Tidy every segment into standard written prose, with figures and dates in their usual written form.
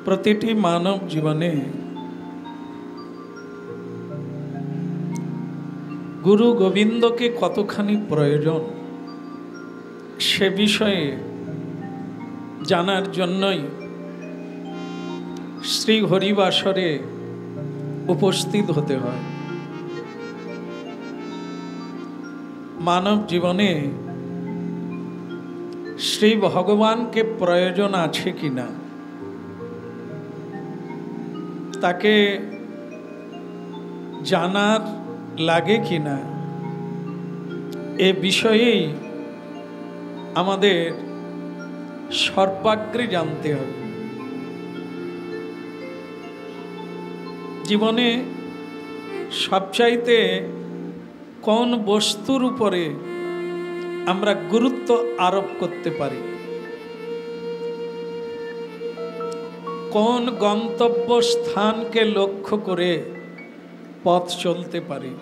প্রতিটি মানব জীবনে গুরু গোবিন্দকে কতখানি প্রয়োজন সে বিষয়ে জানার জন্যই শ্রী হরিবাসরে উপস্থিত হতে হয়। মানব জীবনে শ্রী ভগবানকে প্রয়োজন আছে কিনা, তাকে জানার লাগে কিনা, এ বিষয়েই আমাদের সর্বাগ্রে জানতে হবে। জীবনে সবচাইতে কোন বস্তুর উপরে আমরা গুরুত্ব আরোপ করতে পারি, কোন গন্তব্য স্থানকে লক্ষ্য করে পথ চলতে পারি,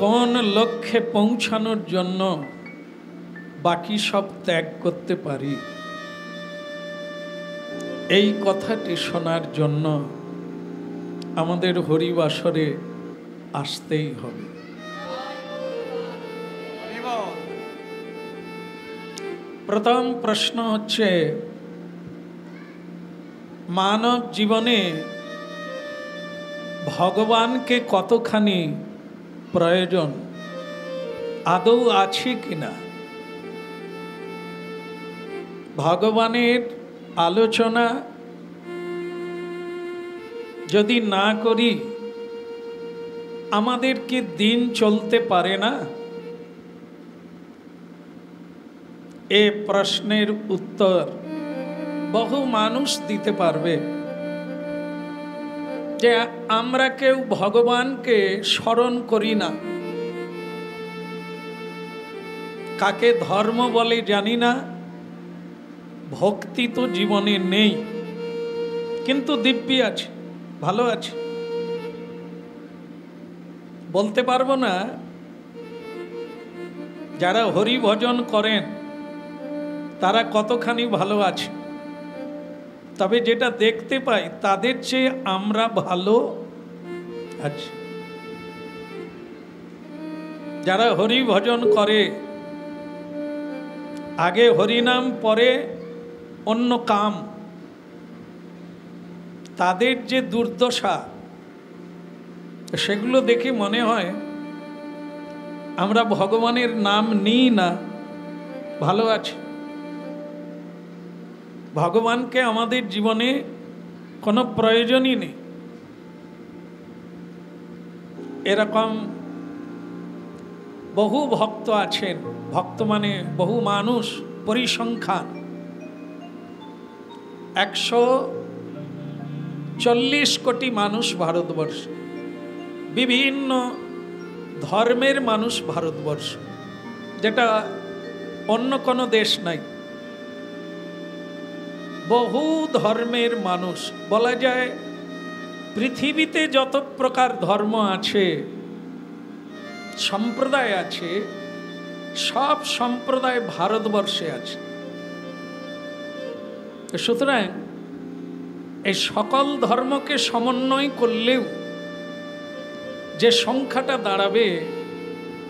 কোন লক্ষ্যে পৌঁছানোর জন্য বাকি সব ত্যাগ করতে পারি, এই কথাটি শোনার জন্য আমাদের হরিবাসরে আসতেই হবে। প্রথম প্রশ্ন হচ্ছে, মানব জীবনে ভগবানকে কতখানি প্রয়োজন, আদৌ আছে কিনা? ভগবানের আলোচনা যদি না করি আমাদের কি দিন চলতে পারে না? এ প্রশ্নের উত্তর বহু মানুষ দিতে পারবে যে আমরা কেউ ভগবানকে স্মরণ করি না, কাকে ধর্ম বলে জানি না, ভক্তি তো জীবনে নেই, কিন্তু দিব্যি আছে, ভালো আছে। বলতে পারবো না যারা হরি ভজন করেন তারা কতখানি ভালো আছে, তবে যেটা দেখতে পাই তাদের চেয়ে আমরা ভালো আছি। যারা হরি ভজন করে, আগে হরিনাম পরে অন্য কাম, তাদের যে দুর্দশা সেগুলো দেখে মনে হয় আমরা ভগবানের নাম নিই না, ভালো আছে। ভগবানকে আমাদের জীবনে কোনো প্রয়োজনই নেই, এরকম বহু ভক্ত আছেন। ভক্ত মানে বহু মানুষ, পরিসংখ্যান 140 কোটি মানুষ ভারতবর্ষ, বিভিন্ন ধর্মের মানুষ ভারতবর্ষ, যেটা অন্য কোনো দেশ নাই। বহু ধর্মের মানুষ, বলা যায় পৃথিবীতে যত প্রকার ধর্ম আছে, সম্প্রদায় আছে, সব সম্প্রদায় ভারতবর্ষে আছে। সুতরাং এই সকল ধর্মকে সমন্বয় করলেও যে সংখ্যাটা দাঁড়াবে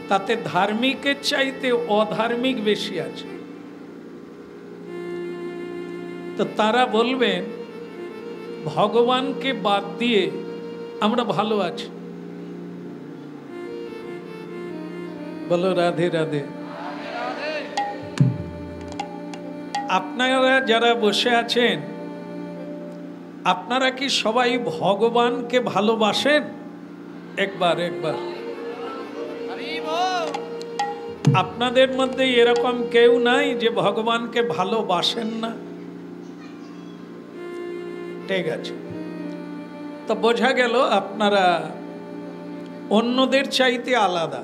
তাতে ধার্মিকের চাইতে অধার্মিক বেশি আছে। তো তারা বলবেন ভগবানকে বাদ দিয়ে আমরা ভালো আছি। বলো রাধে রাধে। আপনারা যারা বসে আছেন, আপনারা কি সবাই ভগবানকে ভালোবাসেন? একবার আপনাদের মধ্যে এরকম কেউ নাই যে ভগবানকে ভালোবাসেন না? ঠিক আছে, তো বোঝা গেল আপনারা অন্যদের চাইতে আলাদা।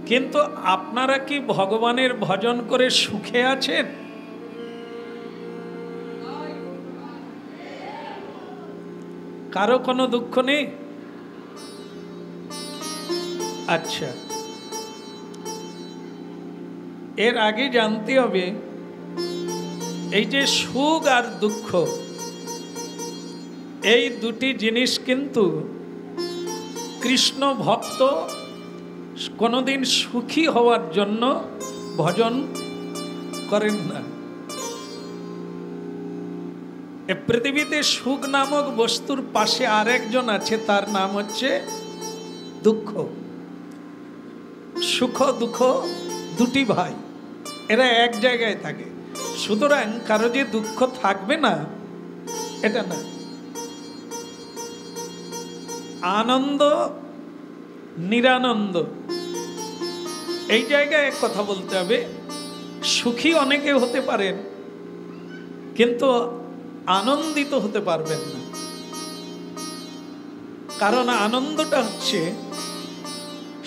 কিন্তু আপনারা কি ভগবানের ভজন করে সুখে আছেন? কারো কোনো দুঃখ নেই? আচ্ছা, এর আগে জানতে হবে এই যে সুখ আর দুঃখ, এই দুটি জিনিস কিন্তু কৃষ্ণ ভক্ত কোনোদিন সুখী হওয়ার জন্য ভজন করেন না। এ পৃথিবীতে সুখ নামক বস্তুর পাশে আরেকজন আছে, তার নাম হচ্ছে দুঃখ। সুখ দুঃখ দুটি ভাই, এরা এক জায়গায় থাকে। সুতরাং কারো যে দুঃখ থাকবে না এটা না। আনন্দ নিরানন্দ, এই জায়গায় এক কথা বলতে হবে। সুখী অনেকে হতে পারেন কিন্তু আনন্দিত হতে পারবেন না। কারণ আনন্দটা হচ্ছে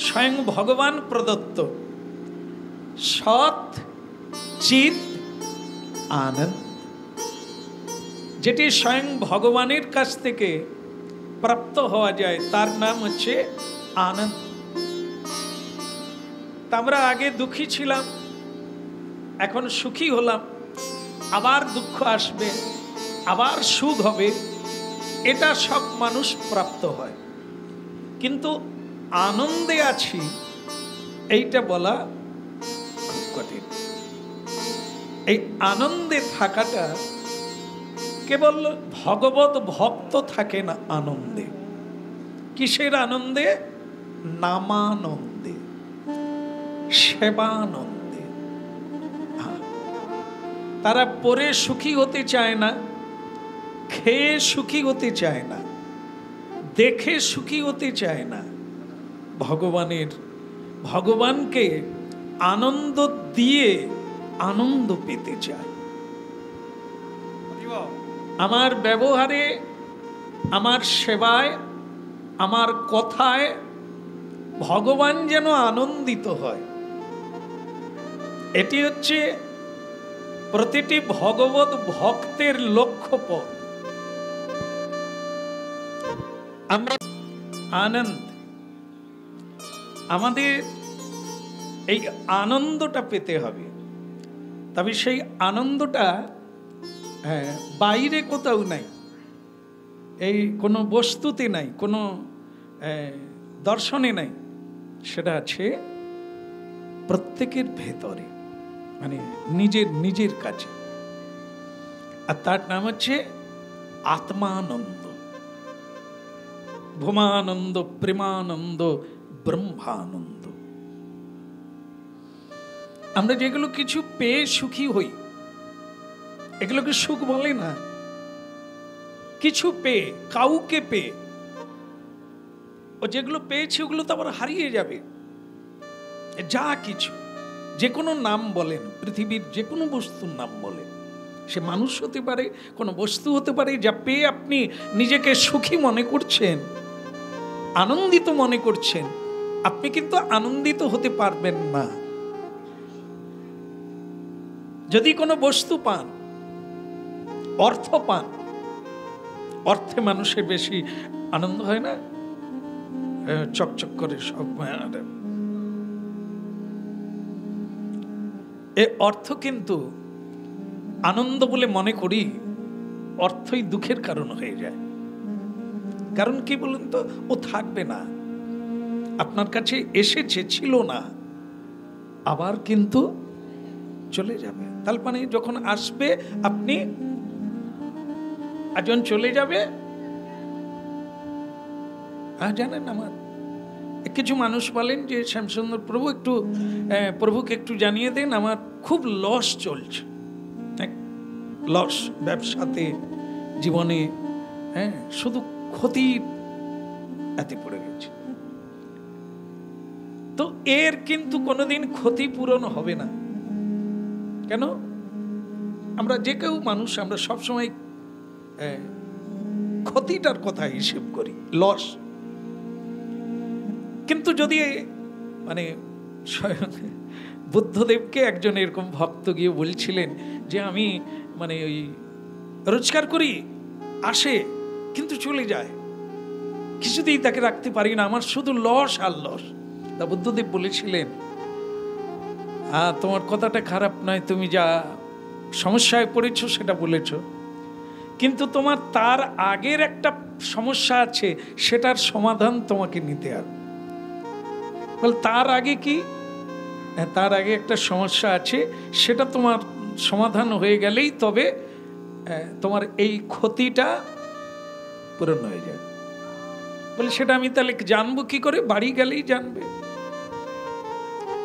স্বয়ং ভগবান প্রদত্ত সৎ চিত আনন্দ, যেটি স্বয়ং ভগবানের কাছ থেকে প্রাপ্ত হওয়া যায়, তার নাম হচ্ছে আনন্দ। আমরা আগে দুঃখী ছিলাম, এখন সুখী হলাম, আবার দুঃখ আসবে, আবার সুখ হবে, এটা সব মানুষ প্রাপ্ত হয়। কিন্তু আনন্দে আছি এইটা বলা খুব কঠিন। এই আনন্দে থাকাটা কেবল ভগবত ভক্ত থাকে না আনন্দে। কিসের আনন্দে? নামানন্দে, সেবানন্দে। তারা পরে সুখী হতে চায় না, খেয়ে সুখী হতে চায় না, দেখে সুখী হতে চায় না। ভগবানকে আনন্দ দিয়ে আনন্দ পেতে চায়। আমার ব্যবহারে, আমার সেবায়, আমার কথায় ভগবান যেন আনন্দিত হয়, এটি হচ্ছে প্রতিটি ভগবত ভক্তের লক্ষ্যপথ। আমরা আনন্দ, আমাদের এই আনন্দটা পেতে হবে। তবে সেই আনন্দটা বাইরে কোথাও নাই, এই কোনো বস্তুতে নাই, কোনো দর্শনে নাই, সেটা আছে প্রত্যেকের ভেতরে, মানে নিজের কাছে। আর তার নাম হচ্ছে আত্মানন্দ, ভূমানন্দ, প্রেমানন্দ, ব্রহ্মানন্দ। আমরা যেগুলো কিছু পেয়ে সুখী হই, এগুলোকে সুখ বলে না। কিছু পেয়ে, কাউকে পেয়ে, ও যেগুলো পেয়েছে ওগুলো তো আবার হারিয়ে যাবে। যা কিছু, যে কোনো নাম বলেন, পৃথিবীর যে কোনো বস্তুর নাম বলেন, সে মানুষ হতে পারে, কোনো বস্তু হতে পারে, যা পেয়ে আপনি নিজেকে সুখী মনে করছেন, আনন্দিত মনে করছেন, আপনি কিন্তু আনন্দিত হতে পারবেন না। যদি কোনো বস্তু পান, অর্থ পান, অর্থে মানুষের বেশি আনন্দ হয় না? চকচক করে সব। এ অর্থ কিন্তু আনন্দ বলে মনে করি, অর্থই দুঃখের কারণ হয়ে যায়। কারণ কি বলুন তো, ও থাকবে না, আপনার কাছে এসেছে, ছিল না, আবার কিন্তু চলে যাবে। তার মানে যখন আসবে আপনি, আর যখন চলে যাবে, জানেন আমার কিছু মানুষ বলেন যে শ্যামসুন্দর প্রভু একটু প্রভুকে একটু জানিয়ে দেন, আমার খুব লস চলছে, লস ব্যবসাতে, জীবনে, শুধু ক্ষতির এতে পড়ে গেছে। তো এর কিন্তু কোনোদিন ক্ষতিপূরণ হবে না। কেন? আমরা যে কেউ মানুষ, আমরা সবসময় ক্ষতিটার কথা হিসেব করি, লস। কিন্তু যদি মানে বুদ্ধদেবকে একজন এরকম ভক্ত গিয়ে বলছিলেন যে আমি মানে ওই রোজগার করি, আসে কিন্তু চলে যায়, কিছুতেই তাকে রাখতে পারি না, আমার শুধু লস আর লস। তা বুদ্ধদেব বলেছিলেন, তোমার কথাটা খারাপ নয়, তুমি যা সমস্যায় পড়েছো সেটা বলেছো, কিন্তু তোমার তার আগের একটা সমস্যা আছে, সেটার সমাধান তোমাকে নিতে হবে। বল তার আগে কি? তার আগে একটা সমস্যা আছে, সেটা তোমার সমাধান হয়ে গেলেই তবে তোমার এই ক্ষতিটা পূরণ হয়ে যাবে। বলে সেটা আমি তাহলে জানবো কি করে? বাড়ি গেলেই জানবে।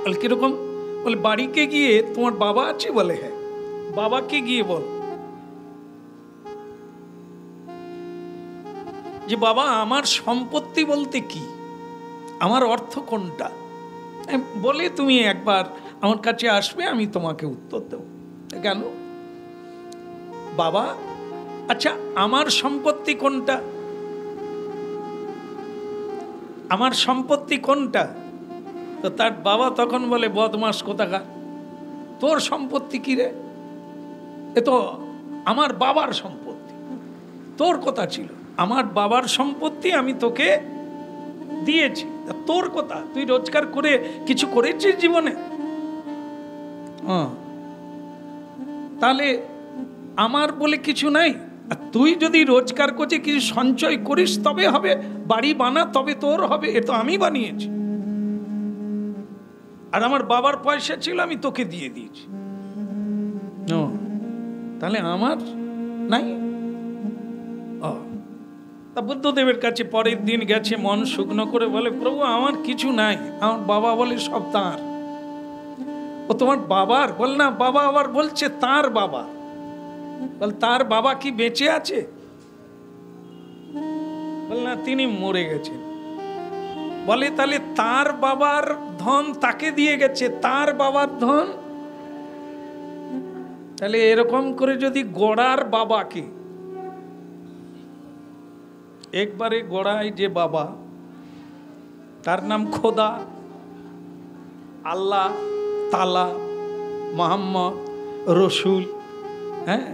বলে কিরকম? বলে বাড়িতে গিয়ে, তোমার বাবা আছে? বলে হ্যাঁ। বাবাকে গিয়ে বল যে বাবা আমার সম্পত্তি বলতে কি, আমার অর্থ কোনটা, বলে তুমি একবার আমার কাছে আসবে, আমি তোমাকে উত্তর দেব। গেল বাবা, আচ্ছা আমার সম্পত্তি কোনটা, আমার সম্পত্তি কোনটা? তো তার বাবা তখন বলে বদমাস কোথাকার, তোর সম্পত্তি কি রে? এ তো আমার বাবার সম্পত্তি, তোর কথা ছিল, আমার বাবার সম্পত্তি আমি তোকে দিয়েছি, তোর কথা? তুই রোজগার করে কিছু করেছিস জীবনে? তাহলে আমার বলে কিছু নাই। আর তুই যদি রোজগার করছিস, কিছু সঞ্চয় করিস তবে হবে, বাড়ি বানা তবে তোর হবে, এ তো আমি বানিয়েছি, আর আমার বাবার পয়সা ছিল আমি তোকে দিয়ে দিয়েছি, তাহলে আমার নাই? তা বুদ্ধদেবের কাছে পরের দিন গেছে, মন শুকনো করে বলে প্রভু আমার কিছু নাই, আমার বাবা বলে সব তাঁর। ও তোমার বাবার? বল না, বাবা আবার বলছে তার বাবা। বল তার বাবা কি বেঁচে আছে? বল না, তিনি মরে গেছেন। বলে তাহলে তার বাবার ধন তাকে দিয়ে গেছে, তার বাবার ধন? তাহলে এরকম করে যদি গোড়ার বাবাকে, একবারে গোড়ায় যে বাবা, তার নাম খোদা, আল্লাহ, তালা, মোহাম্মদ, রসুল, হ্যাঁ,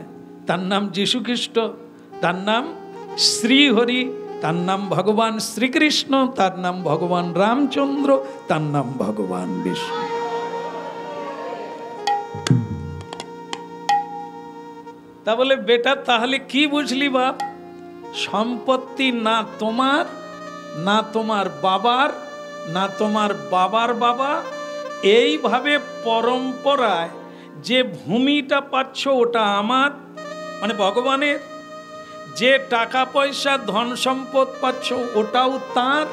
তার নাম যীশু খ্রিস্ট, তার নাম শ্রীহরি, তার নাম ভগবান শ্রীকৃষ্ণ, তার নাম ভগবান রামচন্দ্র, তার নাম ভগবান বিষ্ণু। তা বলে বেটা তাহলে কি বুঝলি বাপ? সম্পত্তি না তোমার, না তোমার বাবার, না তোমার বাবার বাবা, এইভাবে পরম্পরায় যে ভূমিটা পাচ্ছ ওটা আমার, মানে ভগবানের। যে টাকা পয়সা ধন সম্পদ পাচ্ছ ওটাও তার।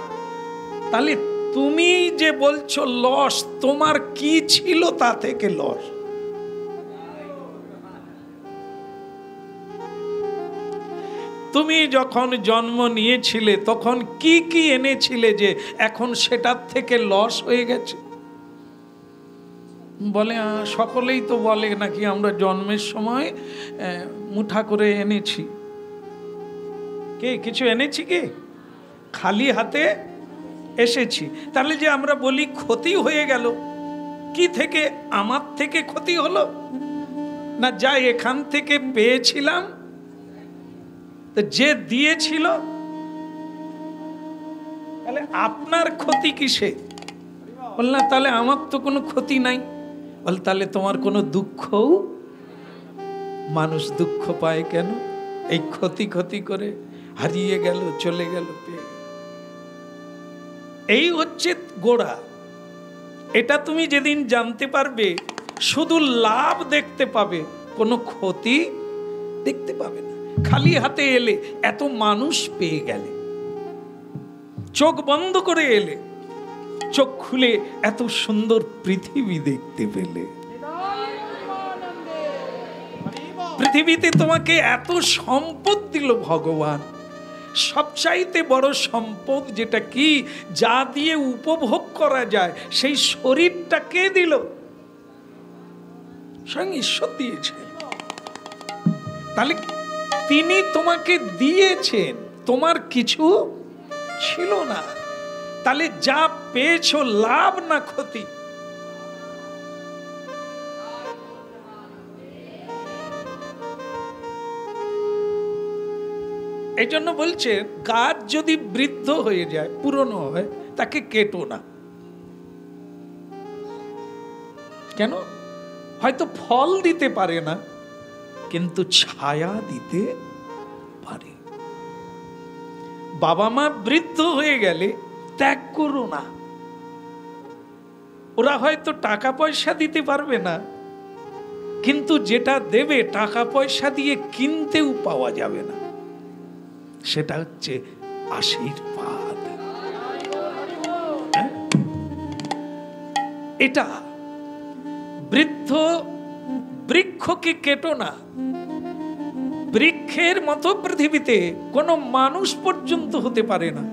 তাহলে তুমি যে বলছো লস, তোমার কি ছিল তা থেকে লস? তুমি যখন জন্ম নিয়েছিলে তখন কি কি এনেছিলে যে এখন সেটার থেকে লস হয়ে গেছে? বলে সকলেই তো বলে নাকি আমরা জন্মের সময় মুঠা করে এনেছি। কে কিছু এনেছি? কি খালি হাতে এসেছি? তাহলে যে আমরা বলি ক্ষতি হয়ে গেল, কি থেকে? আমার থেকে ক্ষতি হলো না, যা এখান থেকে পেয়েছিলাম, যে দিয়েছিল, তাহলে আপনার ক্ষতি কিসে? বল না, তাহলে আমার তো কোনো ক্ষতি নাই। বল তাহলে তোমার কোনো দুঃখও? মানুষ দুঃখ পায় কেন? এই ক্ষতি ক্ষতি করে হারিয়ে গেল, চলে গেল, পেয়ে গেল। এই হচ্ছে গোড়া। এটা তুমি যেদিন জানতে পারবে, শুধু লাভ দেখতে পাবে, কোনো ক্ষতি দেখতে পাবে না। খালি হাতে এলে, এত মানুষ পেয়ে গেলে, চোখ বন্ধ করে এলে, চোখ খুলে এত সুন্দর পৃথিবী দেখতে পেলে, পৃথিবীতে তোমাকে এত সম্পদ দিল ভগবান। সবচাইতে বড় সম্পদ যেটা কি, যা দিয়ে উপভোগ করা যায়, সেই শরীরটা কে দিল? স্বয়ং ঈশ্বর দিয়েছেন। তাহলে তিনি তোমাকে দিয়েছেন, তোমার কিছু ছিল না। তাহলে যা পেয়েছো লাভ না ক্ষতি? এই জন্য বলছে গাছ যদি বৃদ্ধ হয়ে যায়, পুরনো হয়, তাকে কেটো না। কেন? হয়তো ফল দিতে পারে না, কিন্তু ছায়া দিতে পারে। বাবা মা বৃদ্ধ হয়ে গেলে ত্যাগ করো না। ওরা হয়তো টাকা পয়সা দিতে পারবে না, কিন্তু যেটা দেবে টাকা পয়সা দিয়ে কিনতেও পাওয়া যাবে না, সেটা হচ্ছে আশীর্বাদ। এটা বৃদ্ধ বৃক্ষকে কেটো না। বৃক্ষের মতো পৃথিবীতে কোনো মানুষ পর্যন্ত হতে পারে না,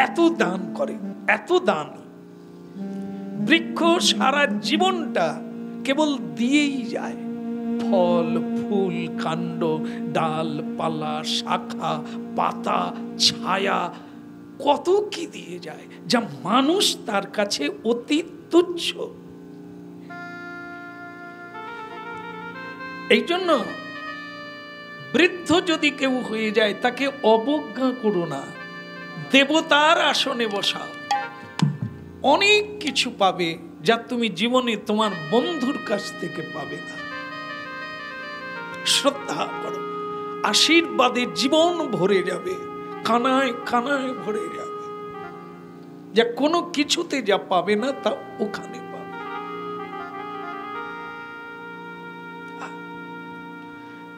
এত দান করে, এত দান। বৃক্ষ সারা জীবনটা কেবল দিয়েই যায়, ফল ফুল কাণ্ড ডাল পালা শাখা পাতা ছায়া কত কি দিয়ে যায়, যা মানুষ তার কাছে অতি তুচ্ছ। এই জন্য বৃদ্ধ যদি কেউ হয়ে যায় তাকে অবজ্ঞা করো না, দেবতার আসনে বসাও, অনেক কিছু পাবে যা তুমি জীবনে তোমার বন্ধুর কাছ থেকে পাবে না। শ্রদ্ধা করো, আশীর্বাদে জীবন ভরে যাবে, কানায় কানায় ভরে যাবে, যা কোনো কিছুতে যা পাবে না তা ওখানে পাবে।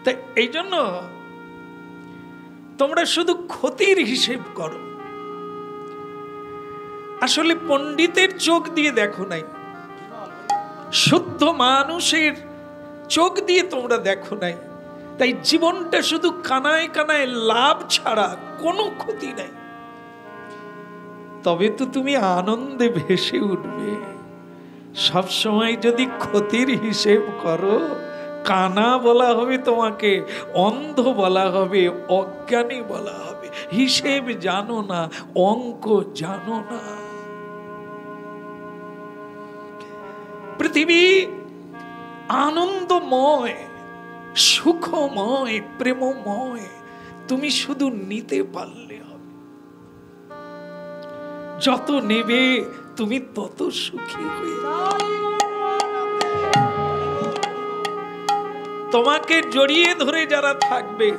তাই এই জন্য তোমরা শুধু ক্ষতির হিসেব করো। আসলে পণ্ডিতের চোখ দিয়ে দেখো নাই, শুদ্ধ মানুষের চোখ দিয়ে তোমরা দেখো নাই, তাই জীবনটা শুধু কানায় কানায় লাভ ছাড়া কোনো ক্ষতি নাই। তবে তো তুমি আনন্দে ভেসে উঠবে। সবসময় যদি ক্ষতির হিসেব করো, কানা বলা হবে তোমাকে, অন্ধ বলা হবে, অজ্ঞানী বলা হবে, হিসেব জানো না, অঙ্ক জানো না। পৃথিবী আনন্দময়, সুখময়, প্রেমময়, তুমি শুধু নিতে পারলে হবে। যত নেবে তুমি তত সুখী হয়ে যাবে। তোমাকে জড়িয়ে ধরে যারা থাকবে,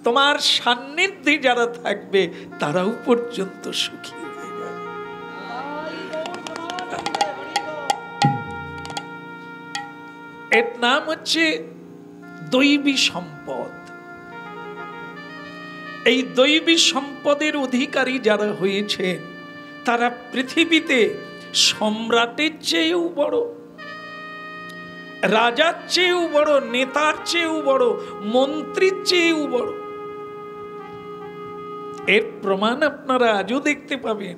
তোমার সান্নিধ্যে যারা থাকবে, তারাও পর্যন্ত সুখী হয়ে যাবে। এর নাম হচ্ছে দৈবী সম্পদ। এই দৈবী সম্পদের অধিকারী যারা হয়েছে, তারা পৃথিবীতে সম্রাটের চেয়েও বড়, রাজার চেয়েও বড়, নেতার চেয়েও বড়, মন্ত্রীর চেয়েও বড়। এর প্রমাণ আপনারা আজও দেখতে পাবেন।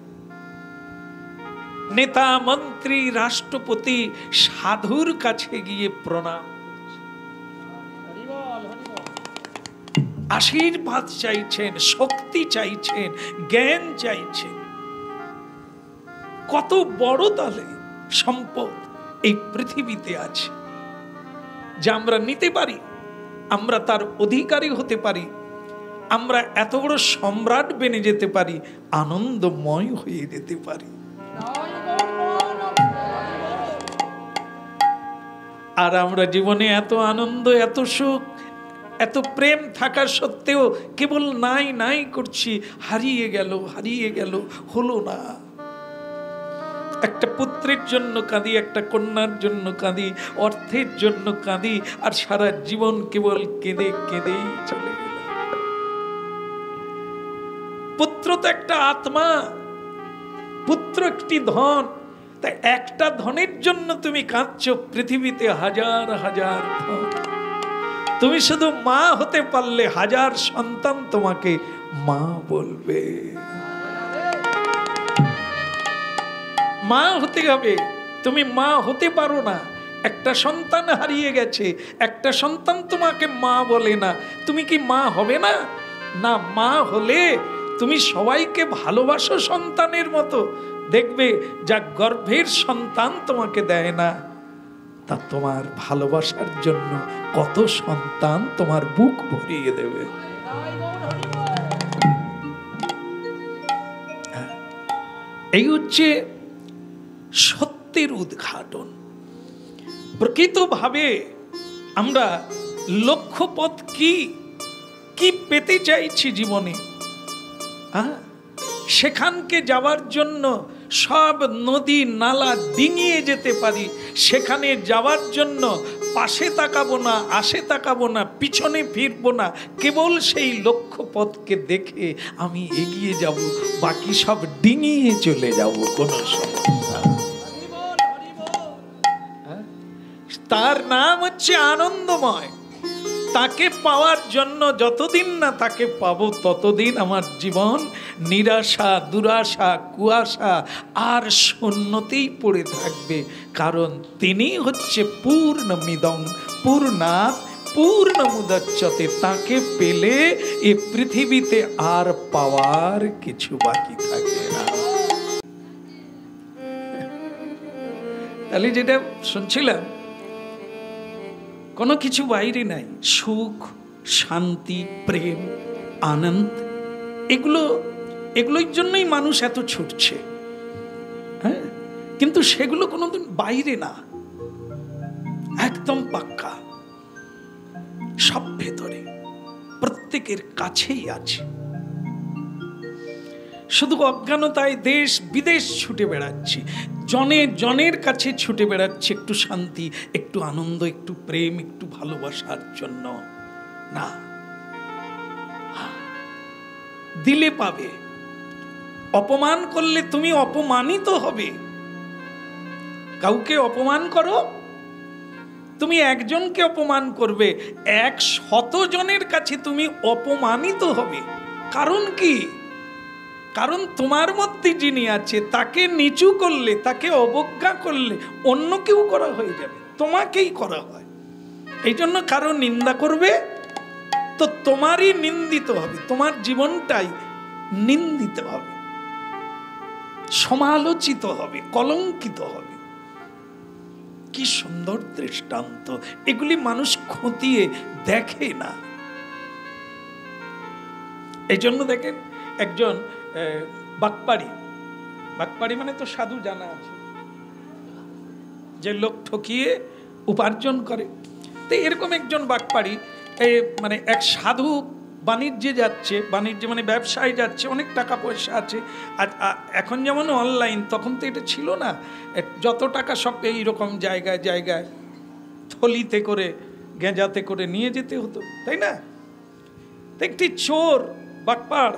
নেতা মন্ত্রী রাষ্ট্রপতি সাধুর কাছে গিয়ে প্রণাম, আশীর্বাদ চাইছেন, শক্তি চাইছেন, জ্ঞান চাইছেন। কত বড় তাহলে সম্পদ এই পৃথিবীতে আছে, যা আমরা নিতে পারি, আমরা তার অধিকারী হতে পারি, আমরা এত বড় সম্রাট বেনে যেতে পারি, আনন্দময় হয়ে যেতে পারি। আর আমরা জীবনে এত আনন্দ, এত সুখ, এত প্রেম থাকা সত্ত্বেও কেবল নাই নাই করছি, হারিয়ে গেল, হারিয়ে গেল, হলো না। একটা পুত্রের জন্য কাঁদি, একটা কন্যার জন্য কাঁদি, অর্থের জন্য কাঁদি, আর সারা জীবন কেবল কেঁদে কেঁদেই চলে গেল। পুত্র তো একটা আত্মা, পুত্র একটি ধন। তাই একটা ধনের জন্য তুমি কাঁদছো, পৃথিবীতে হাজার হাজার ধন। তুমি শুধু মা হতে পারলে হাজার সন্তান তোমাকে মা বলবে। মা হতে হবে, তুমি মা হতে পারো না। একটা সন্তান হারিয়ে গেছে, একটা সন্তান তোমাকে মা বলে না, তুমি কি মা হবে না? না, মা হলে তুমি সবাইকে ভালোবাসো সন্তানের মতো। দেখবে যা গর্ভের সন্তান তোমাকে দেয় না, তা তোমার ভালোবাসার জন্য কত সন্তান তোমার বুক ভরিয়ে দেবে। এই হচ্ছে সত্যের উদ্ঘাটন। প্রকৃতভাবে আমরা লক্ষ্যপথ কি কি পেতে চাইছি জীবনে, সেখানকে যাওয়ার জন্য সব নদী নালা ডিঙিয়ে যেতে পারি। সেখানে যাওয়ার জন্য পাশে তাকাবো না, আশে তাকাবো না, পিছনে ফিরবো না, কেবল সেই লক্ষ্যপথকে দেখে আমি এগিয়ে যাব, বাকি সব ডিঙিয়ে চলে যাব, কোনো সমস্যা। তার নাম হচ্ছে আনন্দময়। তাকে পাওয়ার জন্য যতদিন না তাকে পাবো ততদিন আমার জীবন নিরাশা, দুরাশা, কুয়াশা আর শূন্যতেই পড়ে থাকবে। কারণ তিনি হচ্ছে পূর্ণমিদং পূর্ণাৎ পূর্ণমুদচ্যতে। তাকে পেলে এ পৃথিবীতে আর পাওয়ার কিছু বাকি থাকে না। তাহলে যেটা শুনছিলাম, কোনো কিছু বাইরে নাই। সুখ, শান্তি, প্রেম, আনন্দ, এগুলোর জন্যই মানুষ এত ছুটছে। হ্যাঁ, কিন্তু সেগুলো কোনোদিন বাইরে না, একদম পাক্কা, সব ভেতরে, প্রত্যেকের কাছেই আছে। শুধু অজ্ঞানতায় দেশ বিদেশ ছুটে বেড়াচ্ছি, জনের কাছে ছুটে বেড়াচ্ছে একটু শান্তি, একটু আনন্দ, একটু প্রেম, একটু ভালোবাসার জন্য। না, দিলে পাবে, অপমান করলে তুমি অপমানিত হবে। কাউকে অপমান করো, তুমি একজনকে অপমান করবে, 100 জনের কাছে তুমি অপমানিত হবে। কারণ কি? কারণ তোমার মধ্যে যিনি আছে তাকে নিচু করলে, তাকে অবজ্ঞা করলে অন্য কেউ করা হয়ে যাবে, তোমাকেই করা হয়। এই জন্য কারো নিন্দা করবে তো তোমারই নিন্দিত হবে, তোমার জীবনটাই নিন্দিত হবে, সমালোচিত হবে, কলঙ্কিত হবে। কি সুন্দর দৃষ্টান্ত! এগুলি মানুষ খতিয়ে দেখে না। এই জন্য দেখেন, একজন বাকপাড়ি মানে তো সাধু জানা আছে, যে লোক ঠকিয়ে উপার্জন করে। তো এরকম একজন বাকপাড়ি, মানে এক সাধু বাণিজ্যে যাচ্ছে, বাণিজ্য মানে ব্যবসায় যাচ্ছে, অনেক টাকা পয়সা আছে। আর এখন যেমন অনলাইন, তখন তো এটা ছিল না। যত টাকা সব এইরকম জায়গায় জায়গায় থলিতে করে, গেঁজাতে করে নিয়ে যেতে হতো, তাই না? তো একটি চোর বাকপাড়,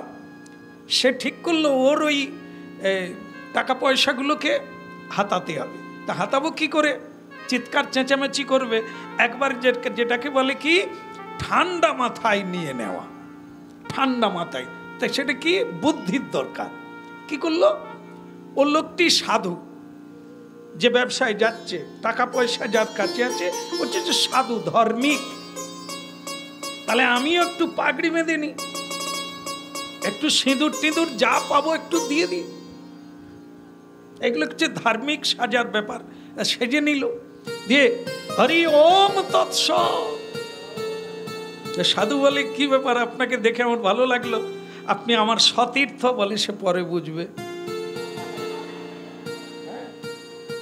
সে ঠিক করলো ওর ওই টাকা পয়সাগুলোকে হাতাতে হবে। তা হাতাবো কি করে? চিৎকার চেঁচামেচি করবে। একবার যেটাকে বলে কি ঠান্ডা মাথায় নিয়ে নেওয়া, ঠান্ডা মাথায়। তাই সেটা কি বুদ্ধির দরকার। কি করলো? ও লোকটি সাধু, যে ব্যবসায় যাচ্ছে, টাকা পয়সা যার কাছে আছে, হচ্ছে যে সাধু, ধার্মিক। তাহলে আমিও একটু পাগড়ি বেঁধে নি, একটু সিঁদুর টিঁদুর যা পাবো একটু দিয়ে দিই। এগুলো হচ্ছে ধার্মিক সাজার ব্যাপার। সেজে নিল, দিয়ে হরি ওম তৎস। সাধু বলে, কি ব্যাপার, আপনাকে দেখে আমার ভালো লাগলো, আপনি আমার সতীর্থ। বলে, সে পরে বুঝবে।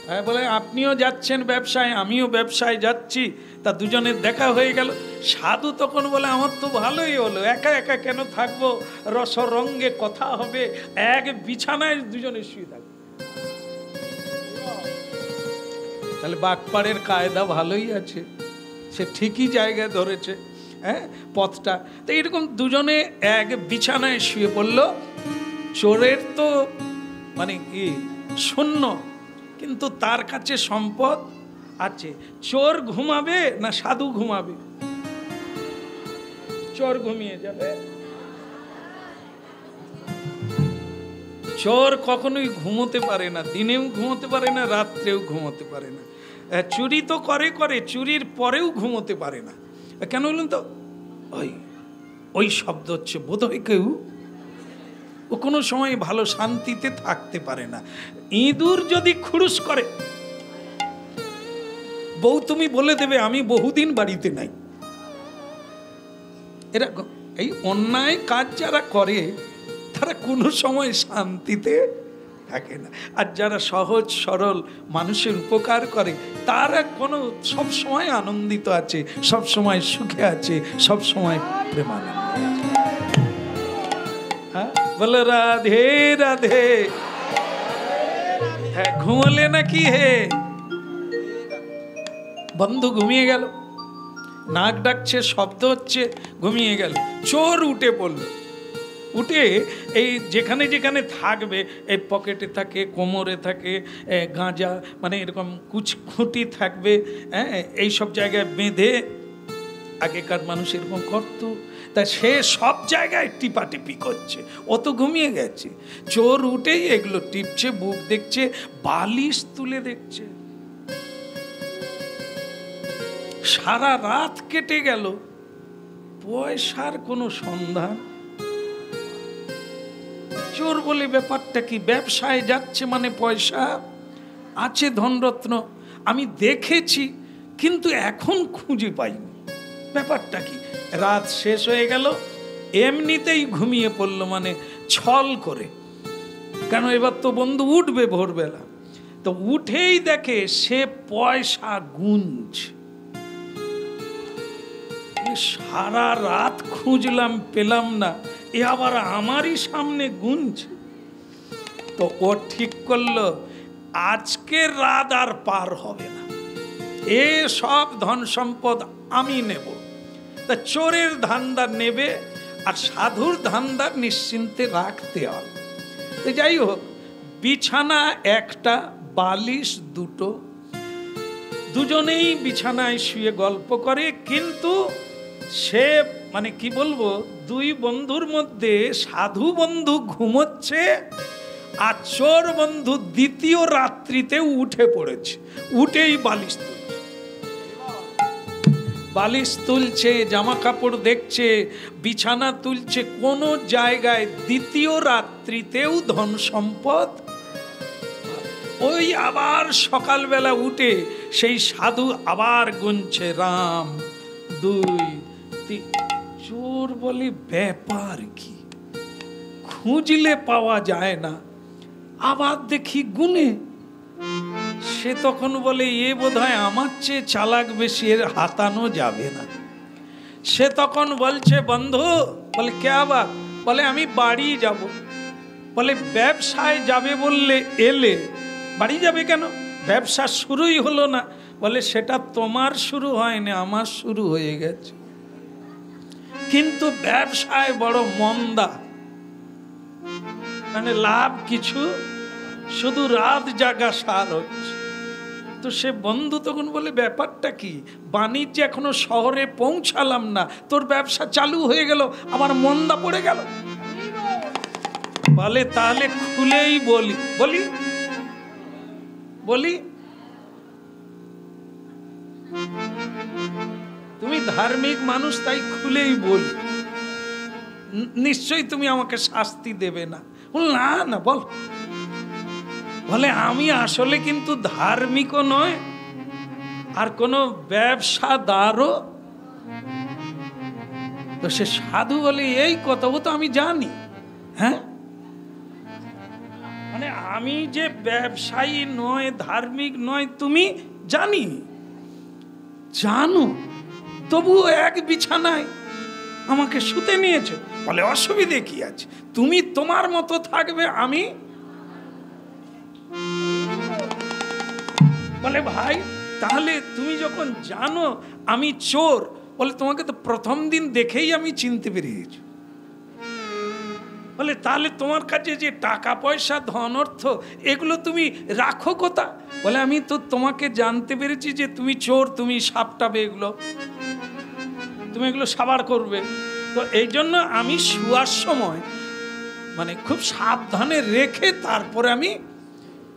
হ্যাঁ, বলে আপনিও যাচ্ছেন ব্যবসায়, আমিও ব্যবসায় যাচ্ছি, তা দুজনের দেখা হয়ে গেল। সাধু তখন বলে, আমার তো ভালোই হলো, একা একা কেন থাকবো, রসরঙ্গে কথা হবে, এক বিছানায় দুজনে শুয়ে থাকবো। তাহলে বাকপাড়ের কায়দা ভালোই আছে, সে ঠিকই জায়গায় ধরেছে, হ্যাঁ, পথটা। তো এরকম দুজনে এক বিছানায় শুয়ে পড়ল। চোরের তো মানে কি শূন্য, কিন্তু তার কাছে সম্পদ আছে। চোর ঘুমাবে না সাধু ঘুমাবে? চোর ঘুমিয়ে যাবে। চোর কখনোই ঘুমোতে পারে না, দিনেও ঘুমোতে পারে না, রাত্রেও ঘুমোতে পারে না। চুরি তো করে, চুরির পরেও ঘুমোতে পারে না। কেন বলুন তো? ওই শব্দ হচ্ছে বোধহয় কেউ ও কোনো সময় ভালো শান্তিতে থাকতে পারে না। ইঁদুর যদি খুরুস করে, বউ তুমি বলে দেবে আমি বহুদিন বাড়িতে নাই। এরকম এই অন্যায় কাজ যারা করে, তারা কোনো সময় শান্তিতে থাকে না। আর যারা সহজ সরল মানুষের উপকার করে তারা কোনো সব সময় আনন্দিত আছে, সব সময় সুখে আছে, সব সময় প্রেমানন্দ আছে। হ্যাঁ, বলে রাধে রাধে। হ্যাঁ, ঘুমলে নাকি হে? বন্ধু ঘুমিয়ে গেল, নাক ডাকছে, শব্দ হচ্ছে, ঘুমিয়ে গেল। চোর উঠে পড়ল, উঠে এই যেখানে যেখানে থাকবে, এই পকেটে থাকে, কোমরে থাকে, গাঁজা মানে এরকম খুঁটি থাকবে, হ্যাঁ, এই সব জায়গায় বেঁধে, আগেকার মানুষ এরকম করতো, তা সে সব জায়গায় টিপাটিপি করছে। ও তো ঘুমিয়ে গেছে। চোর উঠেই এগুলো টিপছে, বুক দেখছে, বালিশ তুলে দেখছে। সারা রাত কেটে গেল, পয়সার কোনো সন্ধান। চোর বলে ব্যাপারটা কি? ব্যবসায় যাচ্ছে মানে পয়সা আছে, ধনরত্ন আমি দেখেছি, কিন্তু এখন খুঁজে পাইনি, ব্যাপারটা কি? রাত শেষ হয়ে গেল, এমনিতেই ঘুমিয়ে পড়লো, মানে ছল করে, কেন এবার তো বন্ধু উঠবে ভোরবেলা। তো উঠেই দেখে সে পয়সা গুনছে। সারা রাত খুঁজলাম, পেলাম না, এ আবার আমারই সামনে গুনছে। তো ও ঠিক করলো আজকের রাত আর পার হবে না, এ সব ধন সম্পদ আমি নেব। তা চোরের ধান্দা নেবে আর সাধুর ধান্দা নিশ্চিন্তে রাখতে হবে। তো যাই হোক, বিছানা একটা, বালিশ দুটো, দুজনেই বিছানায় শুয়ে গল্প করে। কিন্তু সে মানে কি বলবো, দুই বন্ধুর মধ্যে সাধু বন্ধু ঘুমোচ্ছে আর চোর বন্ধু দ্বিতীয় রাত্রিতে উঠে পড়েছে, উঠেই বালিশ তুলছে, বালিশ তুলছে, জামা কাপড় দেখছে, বিছানা তুলছে, কোনো জায়গায় দ্বিতীয় রাত্রিতেও ধন সম্পদ। ওই আবার সকালবেলা উঠে সেই সাধু আবার গুনছে, রাম 2 3। চোর বলি ব্যাপার কি, খুঁজলে পাওয়া যায় না, আবার দেখি গুনে। সে তখন বলে এ বোধহয় আমার চেয়ে চালাক বেশি, এর হাতানো যাবে না। সে তখন বলছে বন্ধু, বলে কে আবার? বলে আমি বাড়ি যাব। বলে ব্যবসায় যাবে বললে এলে, বাড়ি যাবে কেন? ব্যবসা শুরুই হলো না। বলে সেটা তোমার শুরু হয়নি, আমার শুরু হয়ে গেছে, কিন্তু ব্যবসায় বড় মন্দা, মানে লাভ কিছু, শুধু রাত জাগা সার হচ্ছে। তো সে বন্ধু তখন বলে ব্যাপারটা কি, বাণিজ্য এখনো শহরে পৌঁছালাম না, তোর ব্যবসা চালু হয়ে গেল, আবার মন্দা পড়ে গেল। বলে তাহলে খুলেই বলি, বলি বলি তুমি ধার্মিক মানুষ, তাই খুলেই বলি, নিশ্চয়ই তুমি আমাকে শাস্তি দেবে না। না না, বল। বলে আমি আসলে কিন্তু ধার্মিকও নয়, আর কোনো ব্যবসাদারও। তো সে সাধু বলে এই কথা, ও তো আমি জানি। হ্যাঁ, মানে আমি যে ব্যবসায়ী নয়, ধার্মিক নয়, তুমি জানি, জানো, তবুও এক বিছানায় আমাকে শুতে নিয়েছো। বলে অসুবিধে কি আছে, তুমি তোমার মতো থাকবে, আমি। বলে ভাই তাহলে তুমি যখন জানো আমি চোর, বলে তোমাকে তো প্রথম দিন দেখেই আমি চিনতে পেরেছি। বলে তাহলে তোমার কাছে যে টাকা পয়সা ধন অর্থ এগুলো তুমি রাখো কোথা? বলে আমি তো তোমাকে জানতে পেরেছি যে তুমি চোর, তুমি সাপটাবে, এগুলো তুমি এগুলো সাবার করবে, তো এই জন্য আমি শুয়ার সময় মানে খুব সাবধানে রেখে তারপরে আমি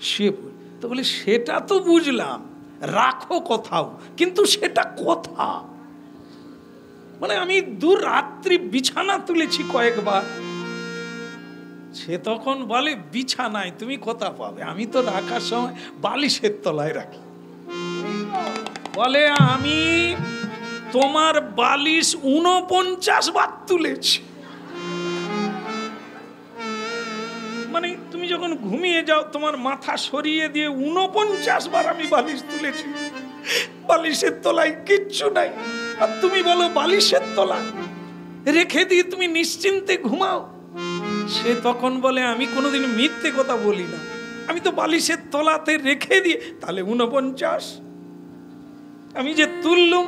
শুয়ে পড়ি। তো বলি সেটা তো বুঝলাম, রাখো কোথাও, কিন্তু সেটা কোথা? মানে আমি 2 রাত্রি বিছানা তুলেছি কয়েকবার। সে তখন বলে বিছানায় তুমি কোথা পাবে, আমি তো রাখার সময় বালিশের তলায় রাখি। বলে আমি তোমার বালিশ 49 বার তুলেছি। মানে তুমি যখন ঘুমিয়ে যাও তোমার মাথা সরিয়ে দিয়ে 49 বার আমি বালিশ তুলেছি, বালিশের তলায় কিচ্ছু নাই, আর তুমি বলো বালিশের তলায় রেখে দিয়ে তুমি নিশ্চিন্তে ঘুমাও। সে তখন বলে আমি কোনোদিন মিথ্যে কথা বলি না, আমি তো বালিশের তলাতে রেখে দিয়ে। তাহলে 49 আমি যে তুললুম।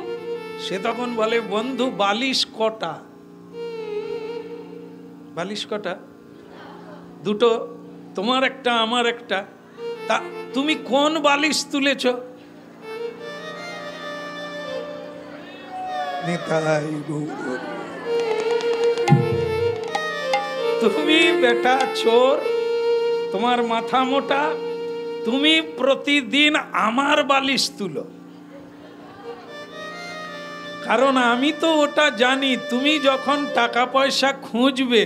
সে তখন বলে বন্ধু বালিশ কটা? বালিশ কটা? দুটো, তোমার একটা আমার একটা। তা তুমি কোন বালিশ তুলেছ? তুমি বেটা চোর, তোমার মাথা মোটা, তুমি প্রতিদিন আমার বালিশ তুলো। কারণ আমি তো ওটা জানি, তুমি যখন টাকা পয়সা খুঁজবে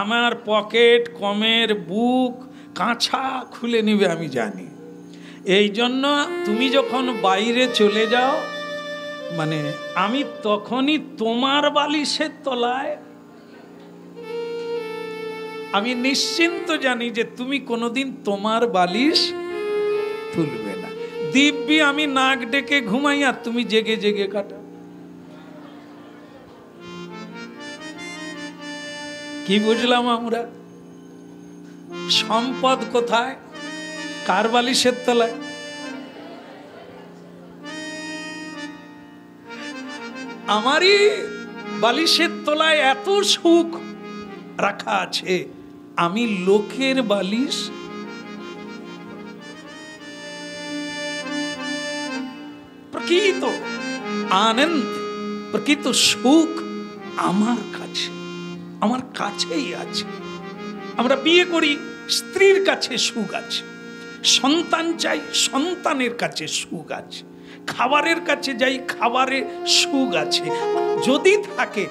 আমার পকেট কমের বুক কাঁচা খুলে নিবে আমি জানি। এই জন্য তুমি যখন বাইরে চলে যাও, মানে আমি তখনই তোমার বালিশের তলায়, আমি নিশ্চিন্ত জানি যে তুমি কোনোদিন তোমার বালিশ তুলবে না। দিব্যি আমি নাক ডেকে ঘুমাই আর তুমি জেগে জেগে কাটাও। কি বুঝলাম আমরা? সম্পদ কোথায়? কার বালিশের তলায়? আমারই বালিশের তলায় এত সুখ রাখা আছে, আমি লোকের বালিশ প্রকৃত আনন্দ, প্রকৃত সুখ আমার কাছে, আমার কাছেই আছে। আমরা বিয়ে করি, স্ত্রীর কাছে সুখ আছে। সন্তান চাই, সন্তানের কাছে সুখ আছে। খাবারের কাছে যাই, খাবারে সুখ আছে। যদি থাকে,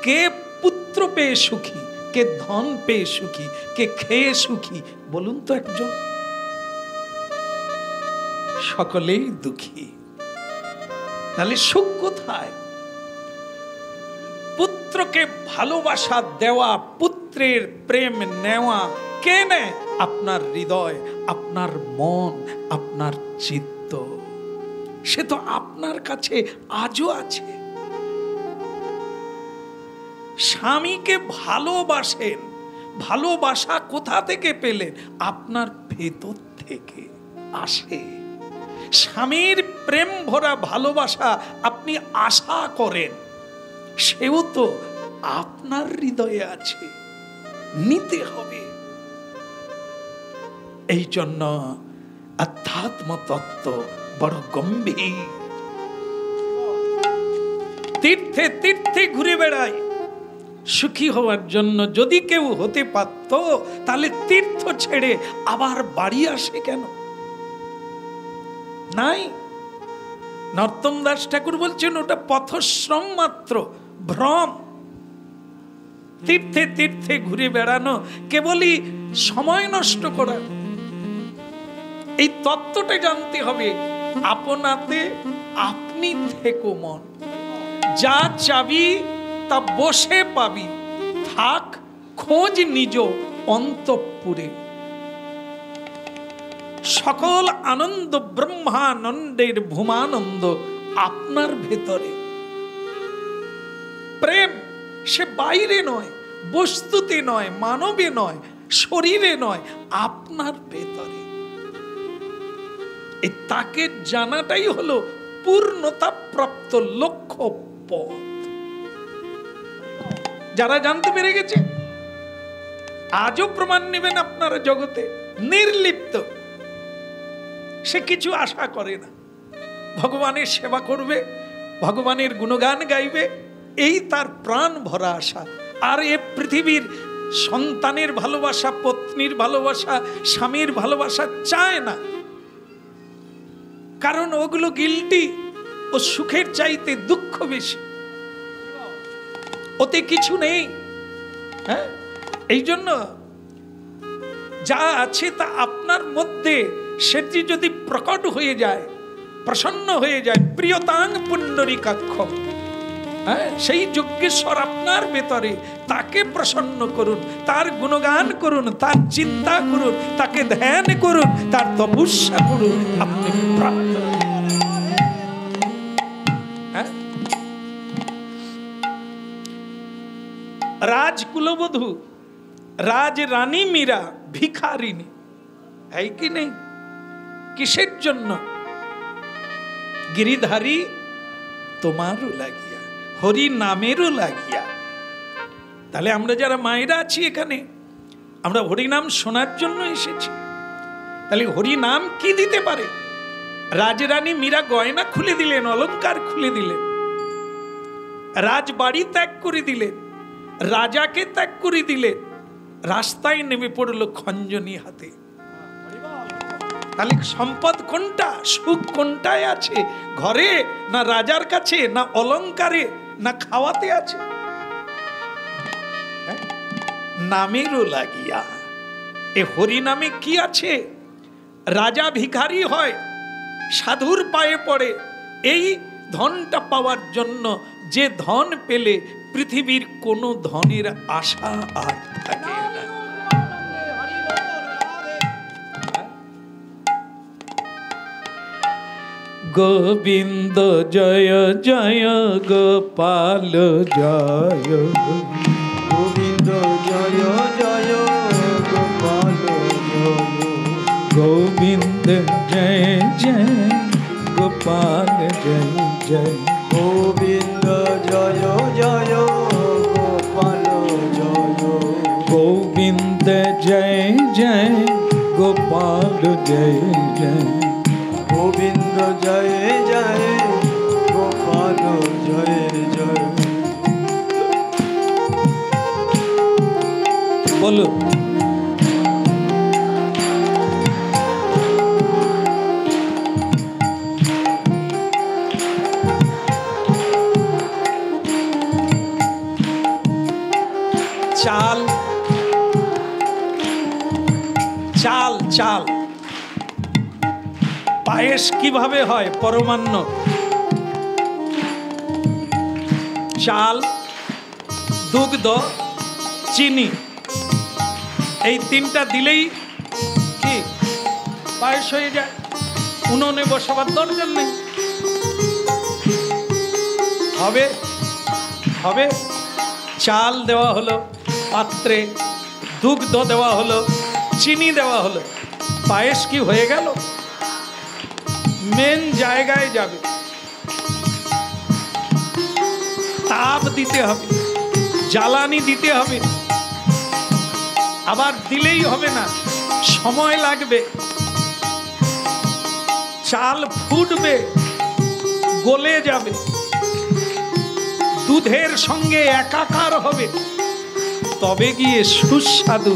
কে পুত্র পেয়ে সুখী, কে ধন পেয়ে সুখী, কে খেয়ে সুখী বলুন তো একজন? সকলেই দুঃখী। তাহলে সুখ কোথায়? পুত্রকে ভালোবাসা দেওয়া, পুত্রের প্রেম নেওয়া। কে নেয়? আপনার হৃদয়, আপনার মন, আপনার চিত্ত। সে তো আপনার কাছে আজও আছে। স্বামীকে ভালোবাসেন, ভালোবাসা কোথা থেকে পেলেন? আপনার ভেতর থেকে আসে। স্বামীর প্রেম ভরা ভালোবাসা আপনি আশা করেন, সেও তো আপনার হৃদয়ে আছে, নিতে হবে। এই জন্য আধ্যাত্ম তত্ত্ব বড় গম্ভীর। তীর্থে তীর্থে ঘুরে বেড়ায় সুখী হওয়ার জন্য। যদি কেউ হতে পারত তাহলে তীর্থ ছেড়ে আবার বাড়ি আসে কেন? নাই। নরোত্তম দাস ঠাকুর বলছেন ওটা পথশ্রম মাত্র, ভ্রম। তীর্থে তীর্থে ঘুরে বেড়ানো কেবলই সময় নষ্ট করা। এই তত্ত্বটা জানতে হবে। আপনাতে আপনি থেকো মন, যা চাবি তা বসে পাবি, থাক খোঁজ নিজ অন্তঃপুরে। সকল আনন্দ ব্রহ্মানন্দের ভূমানন্দ আপনার ভেতরে। প্রেম সে বাইরে নয়, বস্তুতে নয়, মানবে নয়, শরীরে নয়, আপনার ভেতরে। এই তাকে জানাটাই হলো পূর্ণতা প্রাপ্ত লক্ষ্য পথ। যারা জানতে পেরে গেছে আজও প্রমাণ নেবেন আপনারা জগতে নির্লিপ্ত। সে কিছু আশা করে না, ভগবানের সেবা করবে, ভগবানের গুণগান গাইবে, এই তার প্রাণ ভরা আশা। আর এ পৃথিবীর সন্তানের ভালোবাসা, পত্নীর ভালোবাসা, স্বামীর ভালোবাসা চায় না। কারণ ওগুলো গিল্টি, ও সুখের চাইতে দুঃখ বেশি, ওতে কিছু নেই। হ্যাঁ, এই জন্য যা আছে তা আপনার মধ্যে, সেটি যদি প্রকট হয়ে যায়, প্রসন্ন হয়ে যায়, প্রিয়তাং পুণ্ডরীকাক্ষ, সেই যজ্ঞেশ্বর আপনার ভেতরে, তাকে প্রসন্ন করুন, তার গুণগান করুন, তার চিন্তা করুন, তাকে ধ্যান করুন, তার তপস্যা করুন, আপনি প্রাপ্ত। রাজকুলবধূ রাজ রানী মীরা ভিখারিনী, है कि नहीं? কিসের জন্য? গিরিধারী তোমারও লাগিয়া, হরি নামেরও লাগিয়া। তাহলে আমরা যারা মায়েরা আছি এখানে, আমরা হরি নাম শোনার জন্য এসেছি। তাহলে হরি নাম কি দিতে পারে? রাজরানী মীরা গয়না খুলে দিলেন, অলংকার খুলে দিলেন, রাজবাড়ি ত্যাগ করে দিলেন, রাজাকে ত্যাগ করে দিলেন, রাস্তায় নেমে পড়লো খঞ্জনী হাতে। তাহলে সম্পদ কোনটা, সুখ কোনটায় আছে? ঘরে না রাজার কাছে, না অলংকারে, না খাওয়াতে আছে? নামেরও লাগিয়া। এ হরি নামে কি আছে? রাজা ভিখারি হয়, সাধুর পায়ে পড়ে। এই ধনটা পাওয়ার জন্য যে ধন পেলে পৃথিবীর কোনো ধনের আশা আর থাকে না। গোবিন্দ জয় জয় গোপাল জয়, গোবিন্দ জয় জয় গোপাল জয়, গোবিন্দ জয় জয় গোপাল জয় জয়, গোবিন্দ জয় জয় গোপাল জয়, গোবিন্দ জয় জয় গোপাল জয় জয়, গোবিন্দ জয় জয় গোপাল জয় জয়। বলো চাল চাল চাল পায়েস কিভাবে হয়? পরমান্ন, চাল, দুগ্ধ, চিনি, এই তিনটা দিলেই কি পায়েস হয়ে যায়। উনুনে বসাবার দরকার নেই। হবে হবে চাল দেওয়া হলো পাত্রে, দুগ্ধ দেওয়া হলো, চিনি দেওয়া হলো, পায়েস কি হয়ে গেল? মেন জায়গায় যাবে, তাপ দিতে হবে, জ্বালানি দিতে হবে। আবার দিলেই হবে না, সময় লাগবে। চাল ফুটবে, গলে যাবে, দুধের সঙ্গে একাকার হবে, তবে গিয়ে সুস্বাদু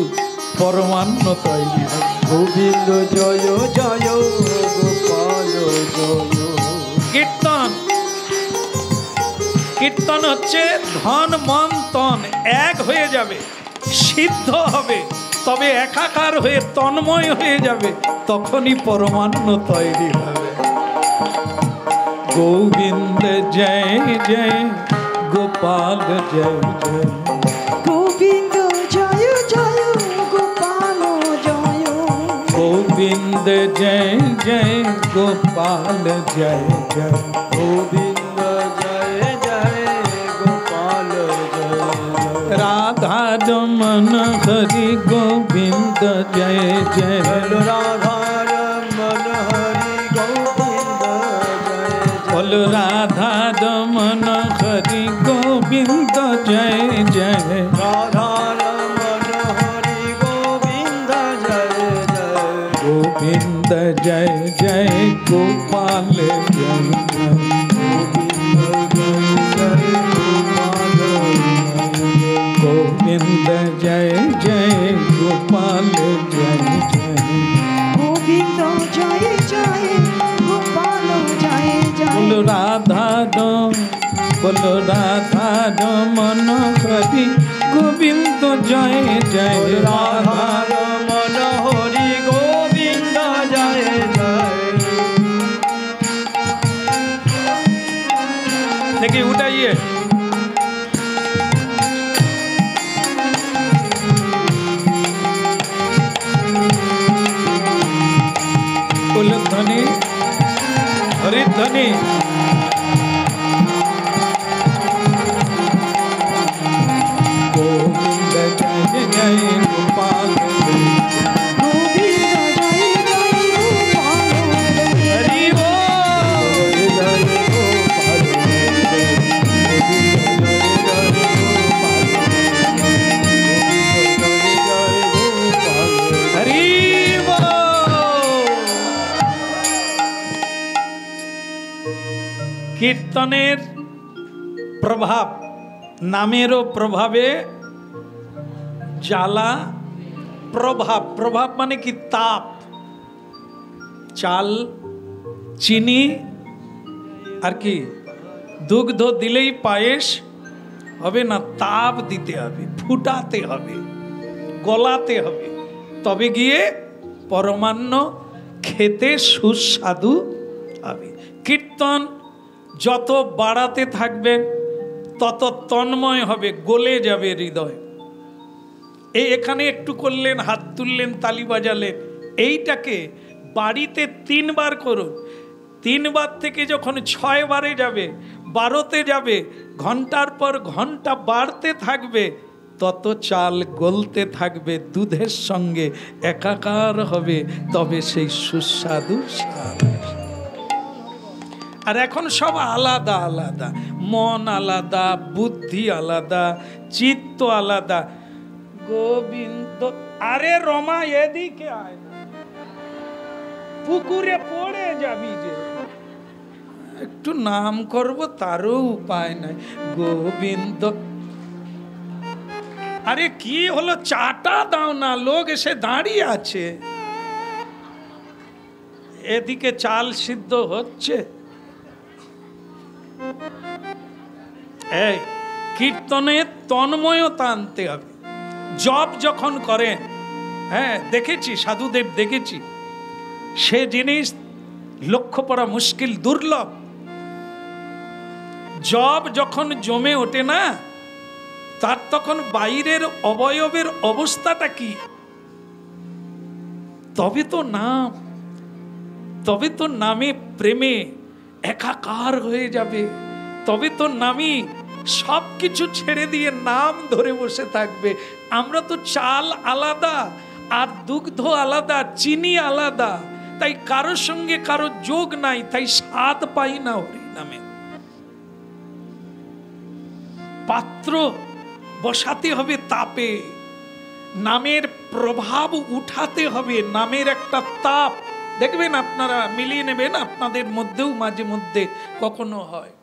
পরমান্ন তৈরি হবে। গোবিন্দ জয় জয় গোপাল জয়। কীর্তন, কীর্তন হচ্ছে ধন মন তন এক হয়ে যাবে, সিদ্ধ হবে, তবে একাকার হয়ে তন্ময় হয়ে যাবে, তখনই পরমান্ন তৈরি হবে। গোবিন্দ জয় জয় গোপাল জয় জয়, গোবিন্দ জয় জয় গোপাল জয়, গোবিন্দ জয় জয় গোপাল জয় জয়, গোবিন্দ জয় জয় গোপাল জয় জয়। রাধা রমন হরি গোবিন্দ জয় জয়, রাধা রমন হরি গোবিন্দ জয় জয়, বল রাধা রমন হরি গোবিন্দ জয় জয়, রাধা রমন হরি গোবিন্দ জয় জয়, গোবিন্দ জয় জয় গোপাল জয় জয়, গোবিন্দ জয় জয় গোপাল জয় জয়, গোবিন্দ জয় জয় গোপাল জয় জয়, বল রাধা বল রাধা রমন হরি গোবিন্দ জয় জয়, রাধা রমন হরি গোবিন্দ জয় জয়। देखिए उठाइए बोलिए। ध्वनि हरि ध्वनि गोविंद जय जय गोपाल गोविंद जय जय गोपाल हरि बोल। जय गोपाल हरि बोल। कीर्तनेर प्रभाव नामेरो प्रभावे জ্বালা প্রভাব প্রভাব মানে কি তাপ চাল চিনি আর কি দুগ্ধ দিলেই পায়েস হবে না তাপ দিতে হবে ফুটাতে হবে গলাতে হবে তবে গিয়ে পরমান্ন খেতে সুস্বাদু হবে কীর্তন যত বাড়াতে থাকবেন তত তন্ময় হবে গলে যাবে হৃদয় এই এখানে একটু করলেন হাত তুললেন তালি বাজালেন এইটাকে বাড়িতে 3 বার করুন 3 বার থেকে যখন 6 বারে যাবে 12তে যাবে ঘন্টার পর ঘন্টা বাড়তে থাকবে তত চাল গলতে থাকবে দুধের সঙ্গে একাকার হবে তবে সেই সুস্বাদু স্বাদ আর এখন সব আলাদা আলাদা মন আলাদা বুদ্ধি আলাদা চিত্ত আলাদা গোবিন্দ আরে রমা এদিকে আয় পুকুরে পড়ে যাবি যে একটু নাম করব তারও উপায় নাই গোবিন্দ আরে কি হলো চাটা দাও না লোক এসে দাঁড়িয়ে আছে এদিকে চাল সিদ্ধ হচ্ছে এই কীর্তনে তন্ময়তা আনতে হবে জপ যখন করেন হ্যাঁ দেখেছি সাধুদেব দেখেছি সে জিনিস লক্ষ্য করা মুশকিল দুর্লভ জপ যখন জমে ওঠে না তার তখন বাইরের অবয়বের অবস্থাটা কি তবে তো নামে প্রেমে একাকার হয়ে যাবে তবে তো নামই সবকিছু ছেড়ে দিয়ে নাম ধরে বসে থাকবে আমরা তো চাল আলাদা আর দুগ্ধ আলাদা চিনি আলাদা তাই কারোর সঙ্গে কারো যোগ নাই তাই স্বাদ পাই না হরি নামে পাত্র বসাতে হবে তাপে নামের প্রভাব উঠাতে হবে নামের একটা তাপ দেখবেন আপনারা মিলিয়ে নেবেন আপনাদের মধ্যেও মাঝে মধ্যে কখনো হয়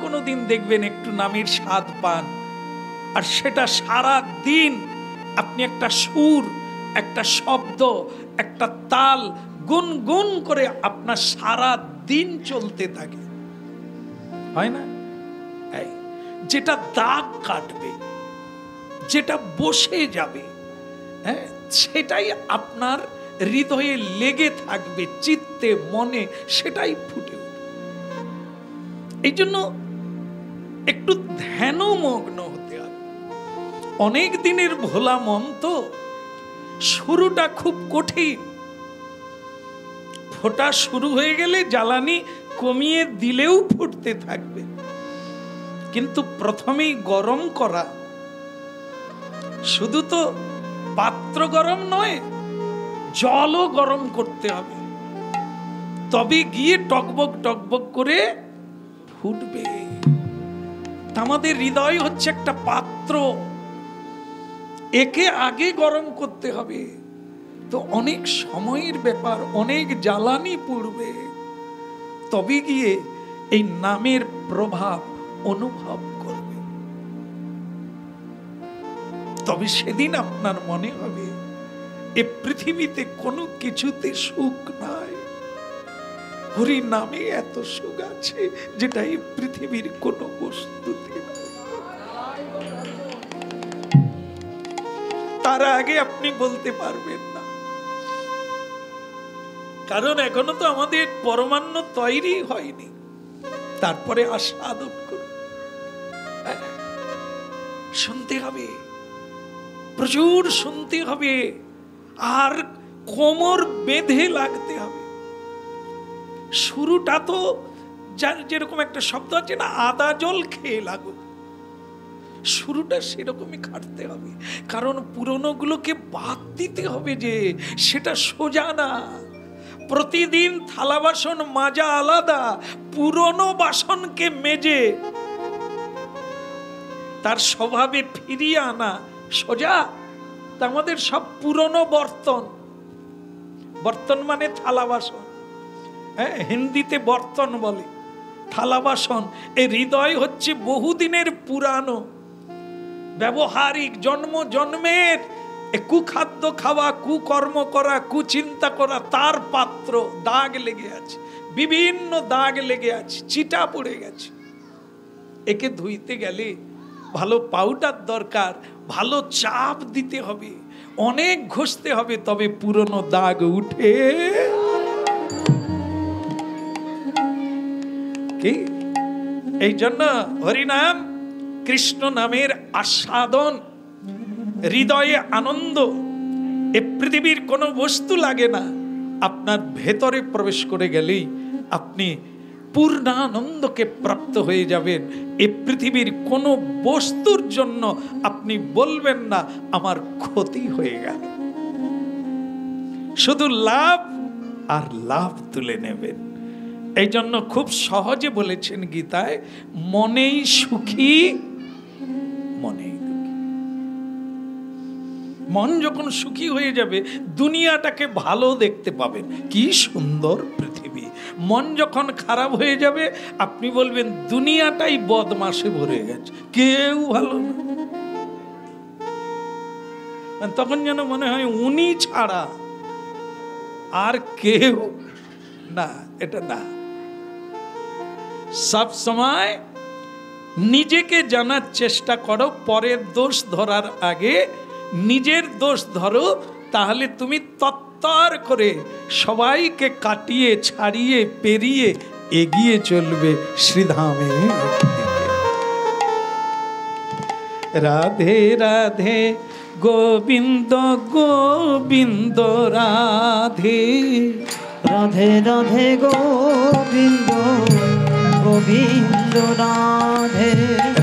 কোনো দিন দেখবেন একটু নামের স্বাদ পান আর সেটা সারা দিন আপনি একটা সুর একটা শব্দ একটা তাল গুনগুন করে আপনার সারা দিন চলতে থাকে হয় না যেটা দাগ কাটবে যেটা বসে যাবে হ্যাঁ সেটাই আপনার হৃদয়ে লেগে থাকবে চিত্তে মনে সেটাই ফুটে উঠবে এই জন্য একটু ধ্যানমগ্ন হতে হবে অনেক দিনের ভোলা মন তো শুরুটা খুব কঠিন ফোটা শুরু হয়ে গেলে জ্বালানি কমিয়ে দিলেও ফুটতে থাকবে কিন্তু প্রথমেই গরম করা শুধু তো পাত্র গরম নয় জলও গরম করতে হবে তবে গিয়ে টকবক টকবক করে ফুটবে আমাদের হৃদয় হচ্ছে একটা পাত্র একে আগে গরম করতে হবে তো অনেক সময়ের ব্যাপার অনেক জ্বালানি পড়বে তবে গিয়ে এই নামের প্রভাব অনুভব করবে তবে সেদিন আপনার মনে হবে এ পৃথিবীতে কোনো কিছুতে সুখ নাই হরি নামে এত সুখ আছে যেটা এই পৃথিবীর কোনো বস্তুতে তার আগে আপনি বলতে পারবেন না কারণ এখনো তো আমাদের পরমান্ন তৈরি হয়নি তারপরে আস্বাদন করুন শুনতে হবে, প্রচুর শুনতে হবে, আর কোমর বেঁধে লাগতে হবে। শুরুটা তো যেরকম একটা শব্দ আছে না, আদা জল খেয়ে লাগো, শুরুটা সেরকমই খাটতে হবে। কারণ পুরনোগুলোকে বাদ দিতে হবে, যে সেটা সোজা না। প্রতিদিন থালা বাসন মাজা আলাদা, পুরনো বাসনকে মেজে তার স্বভাবে ফিরিয়ে আনা সোজা। তা আমাদের সব পুরনো বর্তন, বর্তন মানে থালা বাসন, হ্যাঁ, হিন্দিতে বর্তন বলে, থালা বাসন। এই হৃদয় হচ্ছে বহুদিনের পুরানো, ব্যবহারিক, জন্ম জন্মের কুখাদ্য খাওয়া, কুকর্ম করা, কুচিন্তা করা, তার পাত্র দাগ লেগে আছে, বিভিন্ন দাগ লেগে আছে, চিটা পড়ে গেছে। একে ধুইতে গেলে ভালো পাউডার দরকার, ভালো চাপ দিতে হবে, অনেক ঘষতে হবে, তবে পুরনো দাগ উঠে। কি এই জন্য হরিনাম কৃষ্ণ নামের আস্বাদন, হৃদয়ে আনন্দ। এ পৃথিবীর কোনো বস্তু লাগে না, আপনার ভেতরে প্রবেশ করে গেলেই আপনি পূর্ণানন্দকে প্রাপ্ত হয়ে যাবেন। এ পৃথিবীর কোনো বস্তুর জন্য আপনি বলবেন না আমার ক্ষতি হয়ে গেল, শুধু লাভ আর লাভ তুলে নেবেন। এই জন্য খুব সহজে বলেছেন গীতায়, মনেই সুখী মনেই দুঃখী। মন যখন সুখী হয়ে যাবে, দুনিয়াটাকে ভালো দেখতে পাবেন, কি সুন্দর পৃথিবী। মন যখন খারাপ হয়ে যাবে, আপনি বলবেন দুনিয়াটাই বদমাশে ভরে গেছে, কেউ ভালো না। তখন যেন মনে হয় উনি ছাড়া আর কেউ না। এটা না, সব সময় নিজেকে জানার চেষ্টা করো, পরের দোষ ধরার আগে নিজের দোষ ধরো, তাহলে তুমি তত্তর করে সবাইকে কাটিয়ে ছাড়িয়ে পেরিয়ে এগিয়ে চলবে শ্রীধামে। রাধে রাধে গোবিন্দ গোবিন্দ রাধে, রাধে রাধে গোবিন্দ গোবিন্দ রাধে,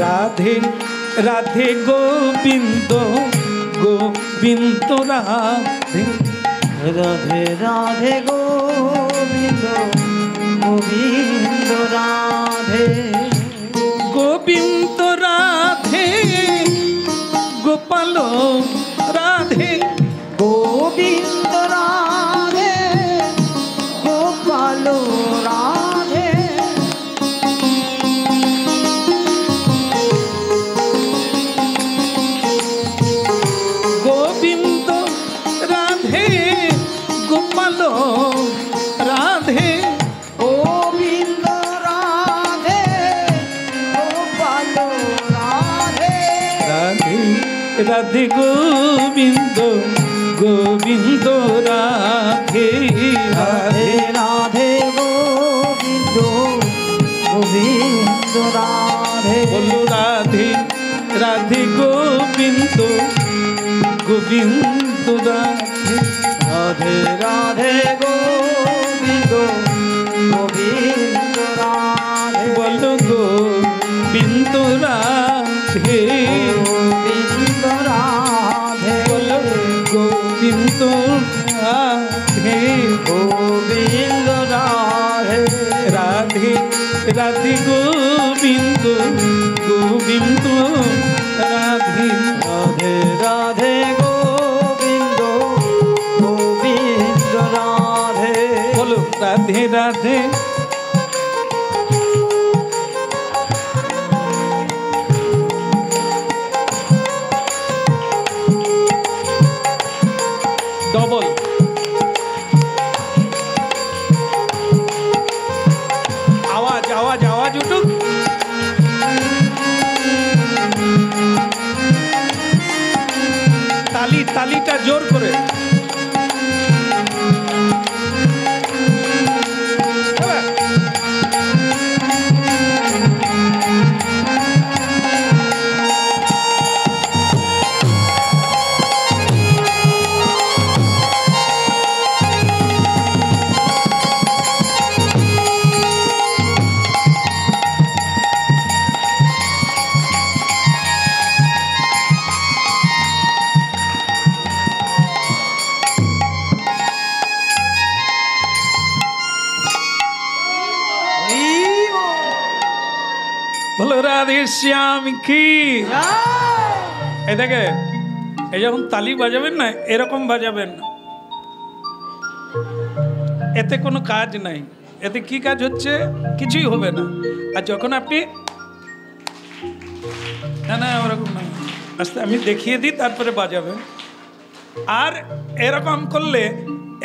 রাধে রাধে গোবিন্দ গোবিন্দ রাধে, রাধে রাধে গোবিন্দ গোবিন্দ রাধে, গোবিন্দ রাধে গোপাল রাধে, গোবিন্দ রাধে গোপাল রাধে, গোবিন্দ রাধে গোপাল রাধে, গোবিন্দ রাধে গোপাল রাধে, রাধে রাধে গোবিন্দ গোবিন্দ রাধে, রাধে রাধে গোবিন্দ গোবিন্দ রাধে, বলো রাধে রাধে গোবিন্দ গোবিন্দ রাধে, রাধে রাধে গোবিন্দ গোবিন্দ রাধে, বলো গোবিন্দ রাধে, গোবিন্দ রাধে, বলো গোবিন্দ রাধে, গোবিন্দ রাধে, রাধে রাধে গোবিন্দ গোবিন্দ রাধে, রাধে রাধে গোবিন্দ গোবিন্দ রাধে, বলো রাধে রাধে, ডবল আওয়াজ আওয়াজ আওয়াজ উঠুক। তালি তালিটা জোর করে। বলো রাধে শ্যাম কি। এই দেখে, এই যখন তালি বাজাবেন না, এরকম বাজাবেন না, এতে কোনো কাজ নাই। এতে কি কাজ হচ্ছে? কিছুই হবে না। আর যখন আপনি না না ওরকম না, আস্তে আমি দেখিয়ে দিই, তারপরে বাজাবেন। আর এরকম করলে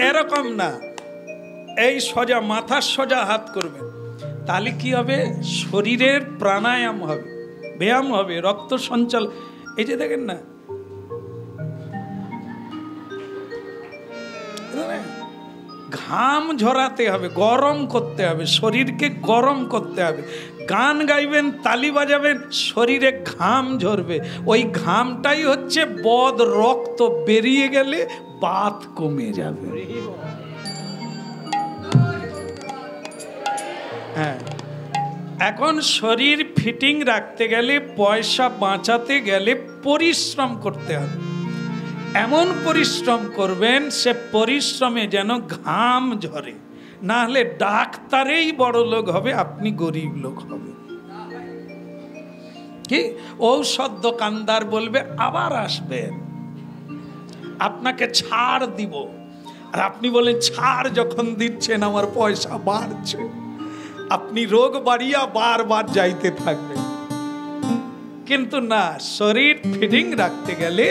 এরকম না, এই সোজা মাথার সোজা হাত করবেন, তাহলে কি হবে? শরীরের প্রাণায়াম হবে, ব্যায়াম হবে, রক্ত সঞ্চালন। এই যে দেখেন না, ঘাম ঝরাতে হবে, গরম করতে হবে, শরীরকে গরম করতে হবে। গান গাইবেন, তালি বাজাবেন, শরীরে ঘাম ঝরবে। ওই ঘামটাই হচ্ছে বদ রক্ত, বেরিয়ে গেলে বাত কমে যাবে। হ্যাঁ, এখন শরীর ফিটিং রাখতে গেলে, পয়সা বাঁচাতে গেলে পরিশ্রম করতে হবে। এমন পরিশ্রম করবেন, সে পরিশ্রমে যেন ঘাম ঝরে, না হলে ডাক্তারেই বড় লোক হবে, আপনি গরিব লোক হবে। কি ঔষধ দোকানদার বলবে আবার আসবেন, আপনাকে ছাড় দিব, আর আপনি বলেন ছাড় যখন দিচ্ছেন আমার পয়সা বাড়ছে, আপনি রোগ বাড়িয়া বারবার যাইতে থাকবেন। কিন্তু না, শরীর ফিটিং রাখতে গেলে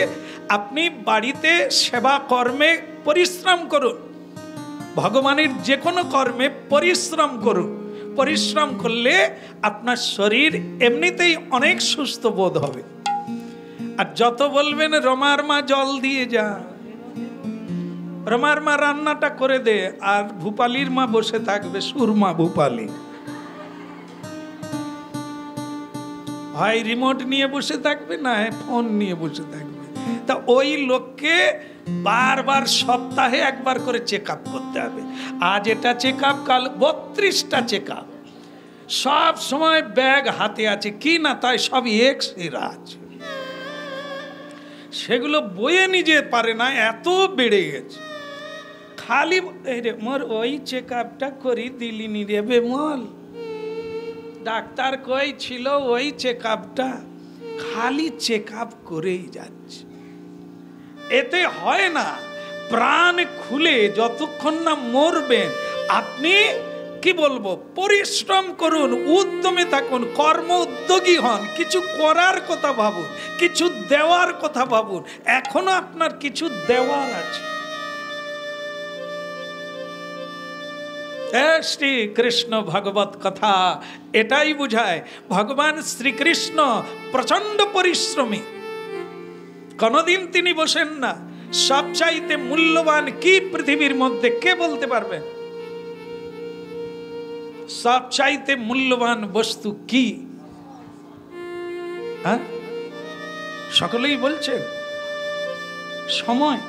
আপনি বাড়িতে সেবা কর্মে পরিশ্রম করুন, ভগবানের যে কোনো কর্মে পরিশ্রম করুন। পরিশ্রম করলে আপনার শরীর এমনিতেই অনেক সুস্থ বোধ হবে। আর যত বলবেন রমার মা জল দিয়ে যা, রমার মা রান্নাটা করে দে, আর ভূপালীর মা বসে থাকবে, সুরমা ভূপালী, হয় রিমোট নিয়ে বসে থাকবে, না ফোন নিয়ে বসে থাকবে। তা ওই লোককে বারবার সপ্তাহে একবার করে চেক আপ করতে হবে। আজ এটা চেক আপ, কাল 32টা চেক আপ, সব সময় ব্যাগ হাতে আছে কি না, তাই সব এক্সরা আছে, সেগুলো বয়ে নিতে পারে না, এত বেড়ে গেছে। খালি মোর ওই চেক আপটা করি দিলিনি রে বেমল, ডাক্তার কই ছিল ওই চেক আপটা, খালি চেক আপ করেই যাচ্ছে। এতে হয় না, প্রাণ খুলে যতক্ষণ না মরবেন আপনি কি বলবো, পরিশ্রম করুন, উদ্যমে থাকুন, কর্ম উদ্যোগী হন, কিছু করার কথা ভাবুন, কিছু দেওয়ার কথা ভাবুন। এখনো আপনার কিছু দেওয়ার আছে। শ্রী কৃষ্ণ ভগবত কথা এটাই বুঝায়। ভগবান শ্রীকৃষ্ণ প্রচন্ড পরিশ্রমী, কোনদিন তিনি বসেন না। সবচাইতে মূল্যবান কি পৃথিবীর মধ্যে, কে বলতে পারবেন? সবচাইতে মূল্যবান বস্তু কি? হ্যাঁ, সকলেই বলছেন সময়।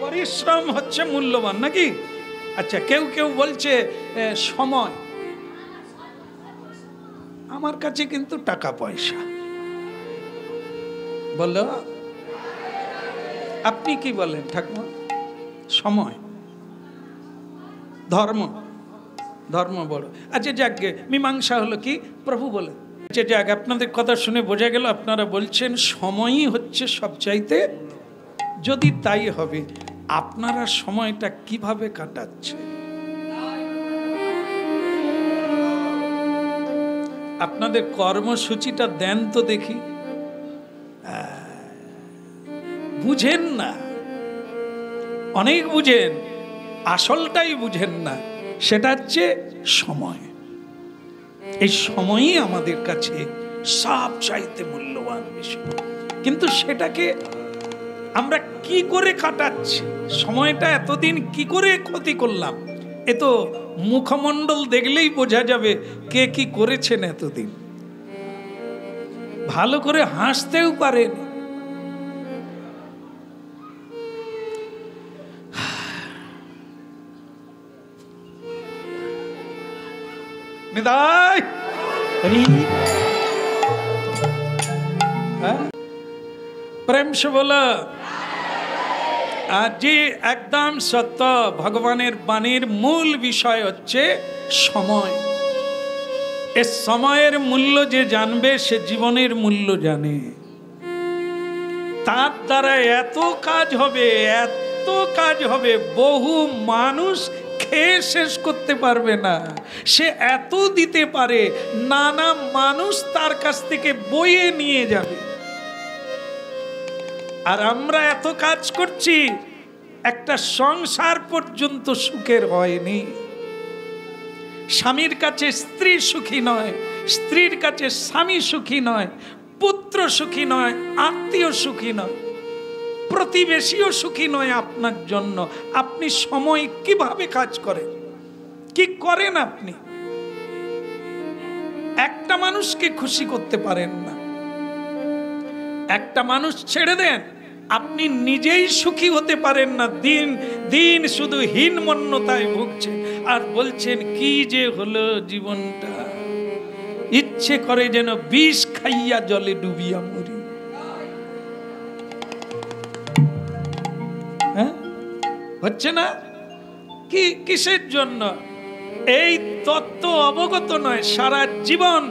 পরিশ্রম হচ্ছে মূল্যবান নাকি? আচ্ছা, কেউ কেউ বলছে সময়। আমার কাছে কিন্তু টাকা পয়সা। বললো, আপনি কি বলেন ঠাকুমা? সময়, ধর্ম, ধর্ম বড়। আচ্ছা যাকে মীমাংসা হলো কি, প্রভু বলে। আচ্ছা যাক, আপনাদের কথা শুনে বোঝা গেল আপনারা বলছেন সময়ই হচ্ছে সবচাইতে। যদি তাই হবে, আপনারা সময়টা কিভাবে কাটাচ্ছে? আপনাদের কর্মসূচিটা দেন তো দেখি। বুঝেন না, অনেক বুঝেন, আসলটাই বুঝেন না। সেটা হচ্ছে সময়। এই সময়ই আমাদের কাছে সবচাইতে মূল্যবান বিষয়। কিন্তু সেটাকে আমরা কি করে কাটাচ্ছি? সময়টা এতদিন কি করে ক্ষতি করলাম? এ তো মুখমণ্ডল দেখলেই বোঝা যাবে কে কি করেছেন এতদিন। ভালো করে হাসতেও পারেন। নিতাই প্রেম से बोला। আর যে একদম সত্য, ভগবানের বাণীর মূল বিষয় হচ্ছে সময়। এ সময়ের মূল্য যে জানবে সে জীবনের মূল্য জানে। তার দ্বারা এত কাজ হবে, এত কাজ হবে, বহু মানুষ খেয়ে শেষ করতে পারবে না। সে এত দিতে পারে, নানা মানুষ তার কাছ থেকে বয়ে নিয়ে যাবে। আর আমরা এত কাজ করছি, একটা সংসার পর্যন্ত সুখের হয়নি। স্বামীর কাছে স্ত্রী সুখী নয়, স্ত্রীর কাছে স্বামী সুখী নয়, পুত্র সুখী নয়, আত্মীয় সুখী নয়, প্রতিবেশীও সুখী নয় আপনার জন্য। আপনি সময় কিভাবে কাজ করেন, কি করেন? আপনি একটা মানুষকে খুশি করতে পারেন না। একটা মানুষ ছেড়ে দেন, আপনি নিজেই সুখী হতে পারেন না। দিন দিন শুধু হীনমন্যতায় ভুগছেন আর বলছেন কি যে হলো জীবনটা, ইচ্ছে করে যেন বিষ খাইয়া জলে ডুবিয়া মরি। হ্যাঁ, হচ্ছে না? কি কিসের জন্য? এই তত্ত্ব অবগত নয়। সারা জীবন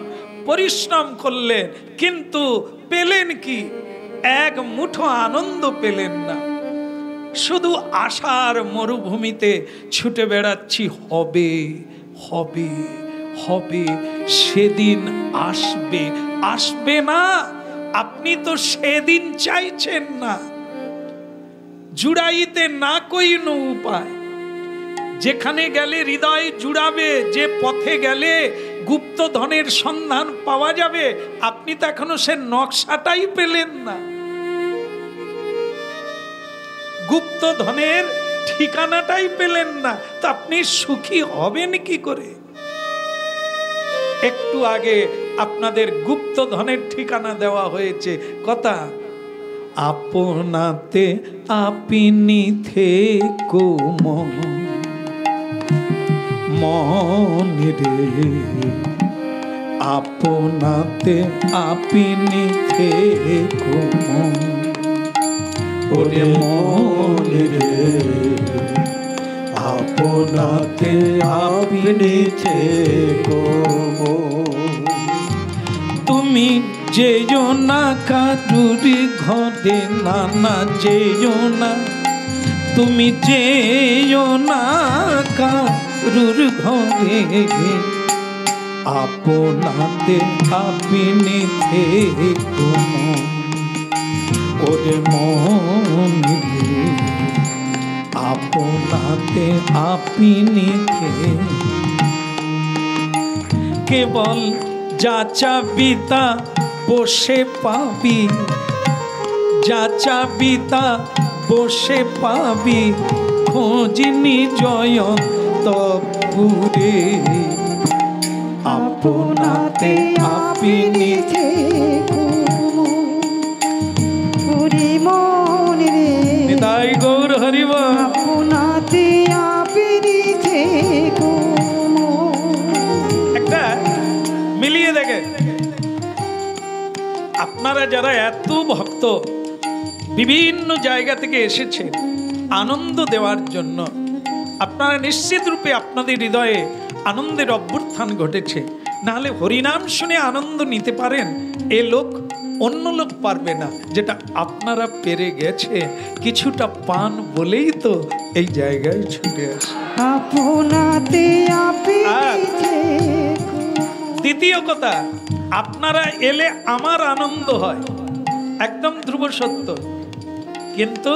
পরিশ্রম করলেন, কিন্তু পেলেন কি? এক মুঠো আনন্দ পেলেন না। শুধু আশার মরুভূমিতে ছুটে বেড়াচ্ছি, হবে হবে হবে, সেদিন আসবে। আসবে না, আপনি তো সেদিন চাইছেন না। জুড়াইতে না কইনো উপায়। যেখানে গেলে হৃদয় জুড়াবে, যে পথে গেলে গুপ্ত ধনের সন্ধান পাওয়া যাবে, আপনি তো এখনো সে নকশাটাই পেলেন না। গুপ্ত ধনের ঠিকানাটাই পেলেন না, তো আপনি সুখী হবেন কি করে? একটু আগে আপনাদের গুপ্ত ধনের ঠিকানা দেওয়া হয়েছে। কথা, আপনাতে আপনি থেকো মন রে, আপনাতে আপনি থেকো মন, ওরে মন রে, আপনাতে আপনি থেকো মন। তুমি যেও না কারুরি ঘরে, নানা যেও না, তুমি যেও না কারুর ঘরে, আপনাতে আপনি থেকো মন, ওরে মন রে, আপনাতে আপনি থেকো। কেবল যা চাবি তা বসে পাবি, যা চাবি তা বসে পাবি, খোঁজনি জয়ন্তপুরে, আপনাতে আপনি থেকো ওরে মন রে, নিতাই গৌর হরিবা। আপনাতে আপনি থেকো। একটা মিলিয়ে দেখেন, আপনারা যারা এত ভক্ত বিভিন্ন জায়গা থেকে এসেছেন আনন্দ দেওয়ার জন্য, আপনারা নিশ্চিত রূপে আপনাদের হৃদয়ে আনন্দের অভ্যুত্থান ঘটেছে। নাহলে হরিনাম শুনে আনন্দ নিতে পারেন, এ লোক অন্য লোক পারবে না। যেটা আপনারা পেরে গেছে, কিছুটা পান বলেই তো এই জায়গায় ছুটে আসে। আপনাতে আপনি আর থেকো। দ্বিতীয় কথা, আপনারা এলে আমার আনন্দ হয়, একদম ধ্রুব সত্য। কিন্তু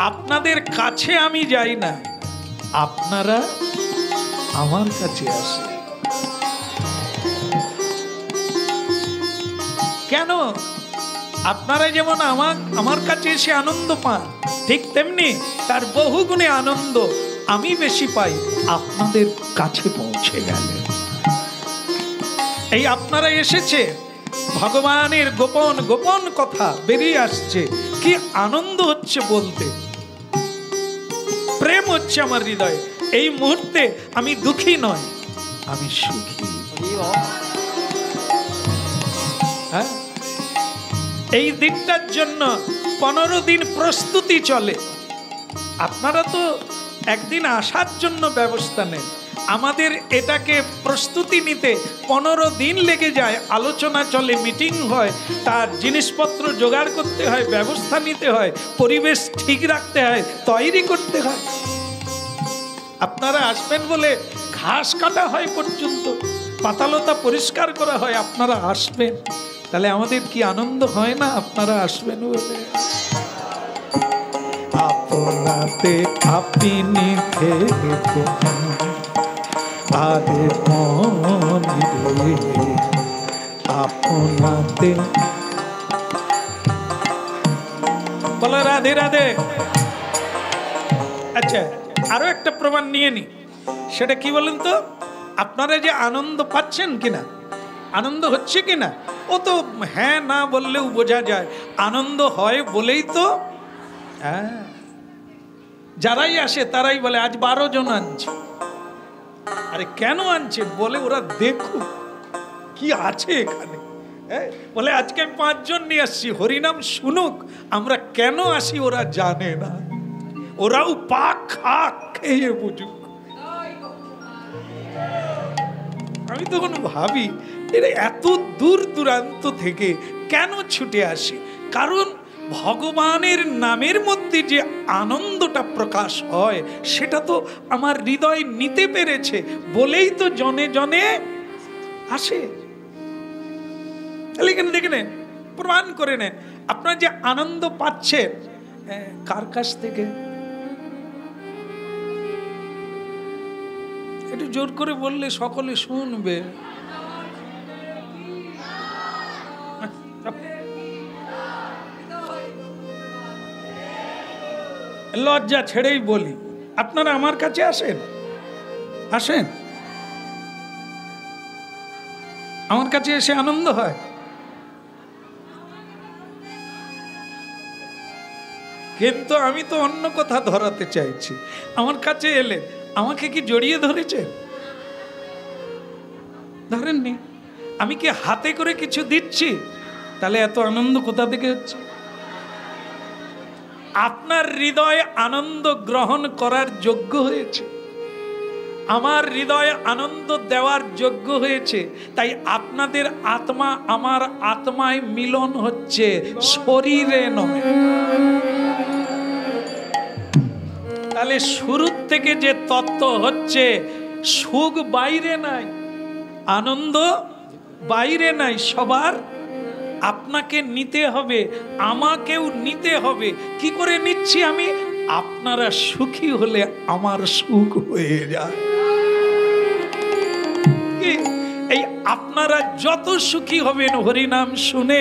আপনাদের কাছে আমি যাই না, আপনারা আমার কাছে আসে। কেন? আপনারা যেমন আমার কাছে এসে আনন্দ পান, ঠিক তেমনি তার বহুগুণে আনন্দ আমি বেশি পাই আপনাদের কাছে পৌঁছে গেলে। এই আপনারা এসেছে, ভগবানের গোপন গোপন কথা বেরিয়ে আসছে, কি আনন্দ হচ্ছে বলতে। প্রেম হচ্ছে আমার হৃদয়ে। এই মুহূর্তে আমি দুঃখী নয়, আমি সুখী। হ্যাঁ, এই দিনটার জন্য 15 দিন প্রস্তুতি চলে। আপনারা তো একদিন আসার জন্য ব্যবস্থা নেন, আমাদের এটাকে প্রস্তুতি নিতে 15 দিন লেগে যায়, আলোচনা চলে, মিটিং হয়, তার জিনিসপত্র জোগাড় করতে হয়, ব্যবস্থা নিতে হয়, পরিবেশ ঠিক রাখতে হয়, তৈরি করতে হয়। আপনারা আসবেন বলে ঘাস কাটা হয় পর্যন্ত, পাতালতা পরিষ্কার করা হয়, আপনারা আসবেন, তাহলে আমাদের কি আনন্দ হয় না আপনারা আসবেন বলে? আপনাতে আপনি থেকো আরে মনে আপনাতে। বলো রাধে রাধে। আচ্ছা, আরো একটা প্রমাণ নিয়ে নি, সেটা কি বলেন তো? আপনারা যে আনন্দ পাচ্ছেন কিনা, আনন্দ হচ্ছে কিনা, ও তো হ্যাঁ না বললেও বোঝা যায়। আনন্দ হয় বলেই তো, হ্যাঁ, যারাই আসে তারাই বলে আজ 12 জন আনছে। আরে কেন আনছে? বলে ওরা দেখুক কি আছে এখানে। বলে আজকে 5 জন নিয়ে আসছি, হরিনাম শুনুক। আমরা কেন আসি ওরা জানে না, ওরাও পাক খাক খেয়ে বুঝুক। আমি তখন ভাবি এরা এত দূর দূরান্ত থেকে কেন ছুটে আসে? কারণ ভগবানের নামের মধ্যে যে আনন্দটা প্রকাশ হয় সেটা তো আমার হৃদয় নিতে পেরেছে বলেই তো জনে জনে আসে। তাহলে এখানে দেখে নেন, প্রমাণ করে নেন আপনারা যে আনন্দ পাচ্ছেন কার কাছ থেকে। একটু জোর করে বললে সকলে শুনবে। লজ্জা ছেড়েই বলি, আপনারা আমার কাছে আসেন, আসেন, আমার কাছে এসে আনন্দ হয়। কিন্তু আমি তো অন্য কথা ধরাতে চাইছি। আমার কাছে এলে আমাকে কি জড়িয়ে ধরেছে? ধরেননি। আমি কি হাতে করে কিছু দিচ্ছি? তাহলে এত আনন্দ কোথা থেকে হচ্ছে? আপনার হৃদয় আনন্দ গ্রহণ করার যোগ্য হয়েছে, আমার হৃদয় আনন্দ দেওয়ার যোগ্য হয়েছে, তাই আপনাদের আত্মা আমার আত্মায় মিলন হচ্ছে, শরীরে নয়। তাহলে শুরুর থেকে যে তত্ত্ব হচ্ছে, সুখ বাইরে নাই, আনন্দ বাইরে নাই, সবার আপনাকে নিতে হবে, আমাকেও নিতে হবে। কি করে নিচ্ছি আমি? আপনারা সুখী হলে আমার সুখ হয়ে যায়। এই আপনারা যত সুখী হবেন হরিনাম শুনে,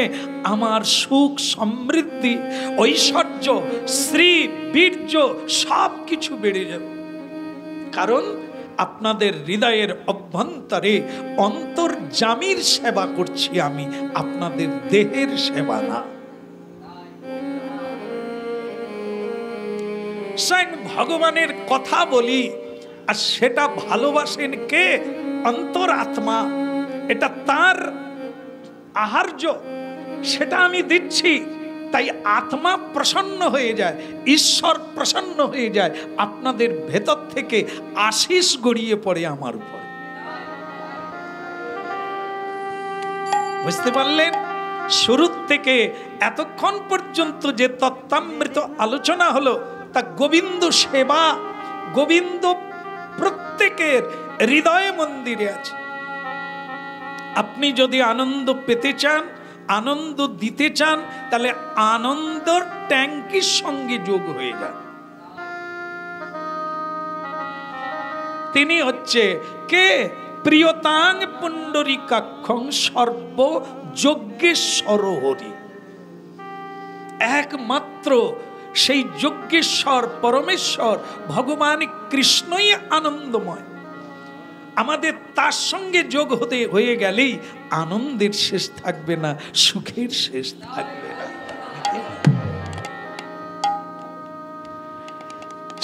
আমার সুখ, সমৃদ্ধি, ঐশ্বর্য, শ্রী, বীর্য সব কিছু বেড়ে যাবে। কারণ আপনাদের হৃদয়ের অভ্যন্তরে অন্তর্যামীর সেবা করছি আমি, আপনাদের দেহের সেবা না। স্বয়ং ভগবানের কথা বলি আর সেটা ভালোবাসেন কে? অন্তরাত্মা। এটা তার আহার্য, সেটা আমি দিচ্ছি, তাই আত্মা প্রসন্ন হয়ে যায়, ঈশ্বর প্রসন্ন হয়ে যায়, আপনাদের ভেতর থেকে আশিস গড়িয়ে পড়ে আমার উপর। বুঝতে পারলেন? শুরু থেকে এতক্ষণ পর্যন্ত যে তত্ত্বামৃত আলোচনা হলো তা গোবিন্দ সেবা। গোবিন্দ প্রত্যেকের হৃদয় মন্দিরে আছে। আপনি যদি আনন্দ পেতে চান, আনন্দ দিতে চান, তাহলে আনন্দর ট্যাঙ্কির সঙ্গে যোগ হয়ে যান। তিনি হচ্ছে কে? প্রিয়তাং পুণ্ডরীকাক্ষং সর্ব যজ্ঞেশ্বর হরি। একমাত্র সেই যজ্ঞেশ্বর পরমেশ্বর ভগবান কৃষ্ণই আনন্দময়। আমাদের তার সঙ্গে যোগ হয়ে গেলেই আনন্দের শেষ থাকবে না, সুখের শেষ থাকবে না।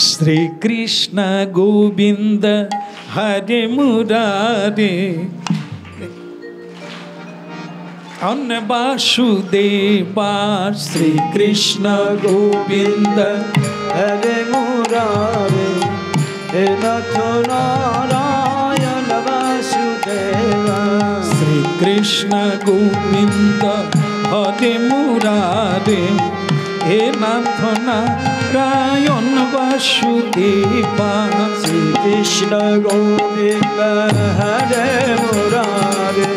শ্রীকৃষ্ণ গোবিন্দ হরে মুরারে অন্য বাসুদেবা। শ্রীকৃষ্ণ গোবিন্দ হরে মুরারে মুরারে হে নাথ নারায়ণ বাসুদেবা শ্রীকৃষ্ণ গোবিন্দ হরে মুরারে হে নাথ নারায়ণ বাসুদেবা শ্রীকৃষ্ণ গোবিন্দ হরে মুরারে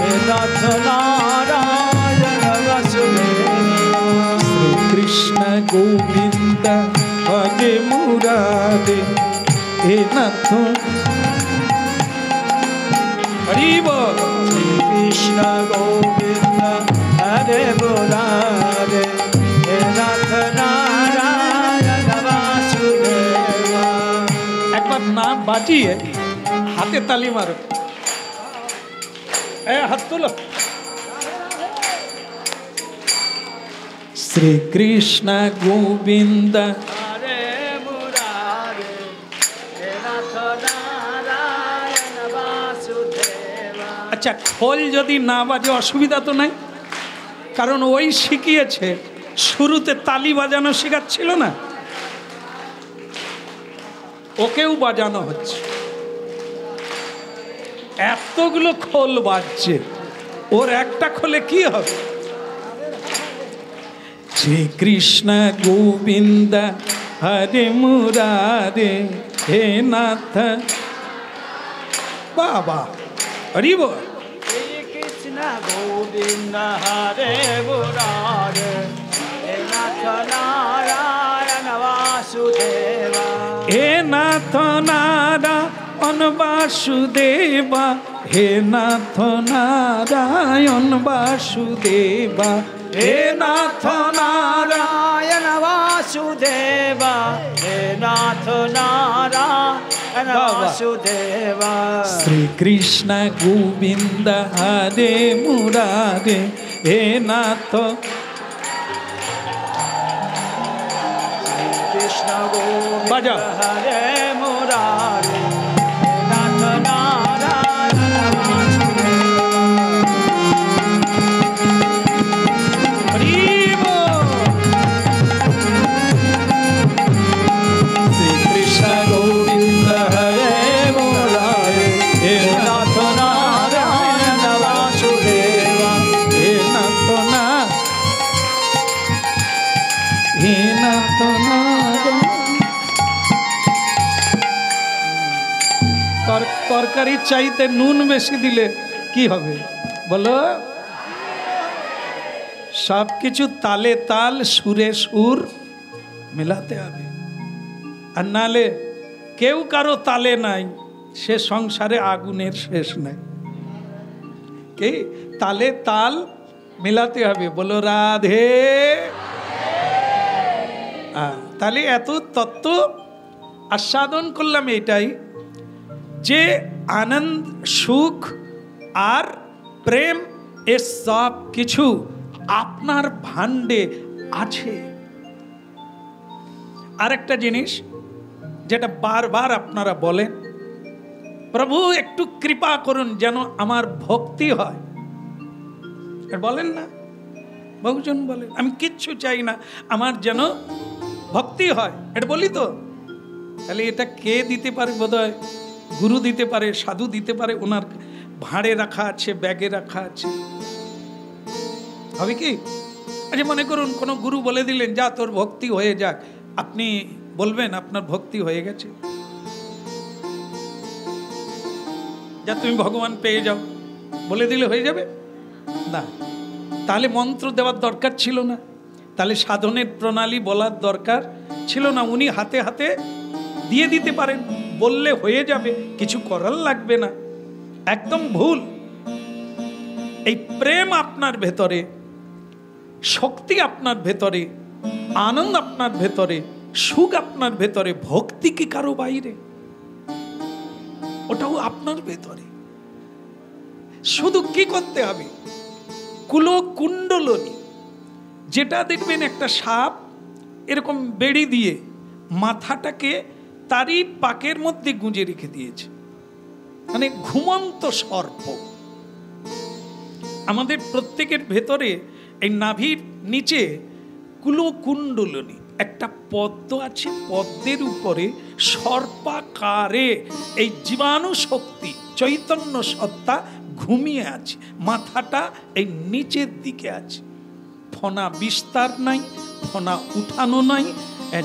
হে নাথ নারায়ণ বাসুদেবা শ্রীকৃষ্ণ গোবিন্দ হরে মুরারে হে নাথ হরি বল কৃষ্ণ গোবিন্দ হরে মুরারে হে নাথ নারায়ণ বাসুদেবা একবার না বাজিয়ে হাতে তালি মারো, হাত তোলো। শ্রীকৃষ্ণ গোবিন্দ হরে মুরারে হে নাথ নারায়ণ বাসুদেবা আচ্ছা, খোল যদি না বাজে অসুবিধা তো নাই, কারণ ওই শিখিয়েছে, শুরুতে তালি বাজানো শেখাচ্ছিল না, ওকেও বাজানো হচ্ছে। এতগুলো খোল বাজছে, ওর একটা খোলে কি হবে? শ্রীকৃষ্ণ গোবিন্দ হরে মুরারে হে নাথ বাবা হরি বল। কৃষ্ণ গোবিন্দ হরে মুরারে হে নাথ নারায়ণ বাসুদেবা হে নাথ নারায়ণ বাসুদেবা হে নাথ নারায়ণ বাসুদেবা হে নাথ নারায়ণ বাসুদেবা হে নাথ নারায়ণ বাসুদেবা শ্রীকৃষ্ণ গোবিন্দ হরে মুরারে হে নাথ কৃষ্ণ গোবিন্দ বাজা। হরে মুরারে হে নাথ নারায়ণ বাসুদেবা হরি বল। শ্রীকৃষ্ণ গোবিন্দ হরে মুরারে হে নাথ নারায়ণ বাসুদেবা হে নাথ না হে নাথ তরকারির চাইতে নুন বেশি দিলে কি হবে বলো? সব কিছু তালে তাল, সুরে সুর মেলাতে হবে। আর নালে কেউ কারো তালে নাই, সে সংসারে আগুনের শেষ নাই। কি তালে তাল মেলাতে হবে, বলো রাধে। তাহলে এত তত্ত্ব আস্বাদন করলাম এটাই যে আনন্দ, সুখ আর প্রেম এ সব কিছু আপনার ভাণ্ডে আছে। আরেকটা জিনিস যেটা বারবার আপনারা বলেন, প্রভু একটু কৃপা করুন যেন আমার ভক্তি হয়, বলেন না? বহুজন বলেন আমি কিচ্ছু চাই না, আমার যেন ভক্তি হয়, এটা বলি তো। তাহলে এটা কে দিতে পারে? বোধহয় গুরু দিতে পারে, সাধু দিতে পারে, ওনার ভাঁড়ে রাখা আছে, ব্যাগে রাখা আছে, হবে কি? আচ্ছা মনে করুন কোনো গুরু বলে দিলেন যা তোর ভক্তি হয়ে যাক, আপনি বলবেন আপনার ভক্তি হয়ে গেছে, যা তুমি ভগবান পেয়ে যাও, বলে দিলে হয়ে যাবে? না। তাহলে মন্ত্র দেওয়ার দরকার ছিল না, তাহলে সাধনের প্রণালী বলার দরকার ছিল না, উনি হাতে হাতে দিয়ে দিতে পারেন, বললে হয়ে যাবে, কিছু করার লাগবে না। একদম ভুল। এই প্রেম আপনার ভেতরে, শক্তি আপনার ভেতরে, আনন্দ আপনার ভেতরে, সুখ আপনার ভেতরে, ভক্তি কি কারো বাইরে? ওটাও আপনার ভেতরে। শুধু কি করতে হবে? কুলকুণ্ডলনী, যেটা দেখবেন একটা সাপ এরকম বেড়ি দিয়ে মাথাটাকে তারই পাকের মধ্যে গুঁজে রেখে দিয়েছে, মানে ঘুমন্ত সর্প। আমাদের প্রত্যেকের ভেতরে এই নাভির নিচে কুলকুণ্ডলনী একটা পদ্ম আছে, পদ্মের উপরে সর্পাকারে এই জীবাণু শক্তি চৈতন্য সত্তা ঘুমিয়ে আছে, মাথাটা এই নিচের দিকে আছে, ফনা বিস্তার নাই, ফনা উঠানো নাই।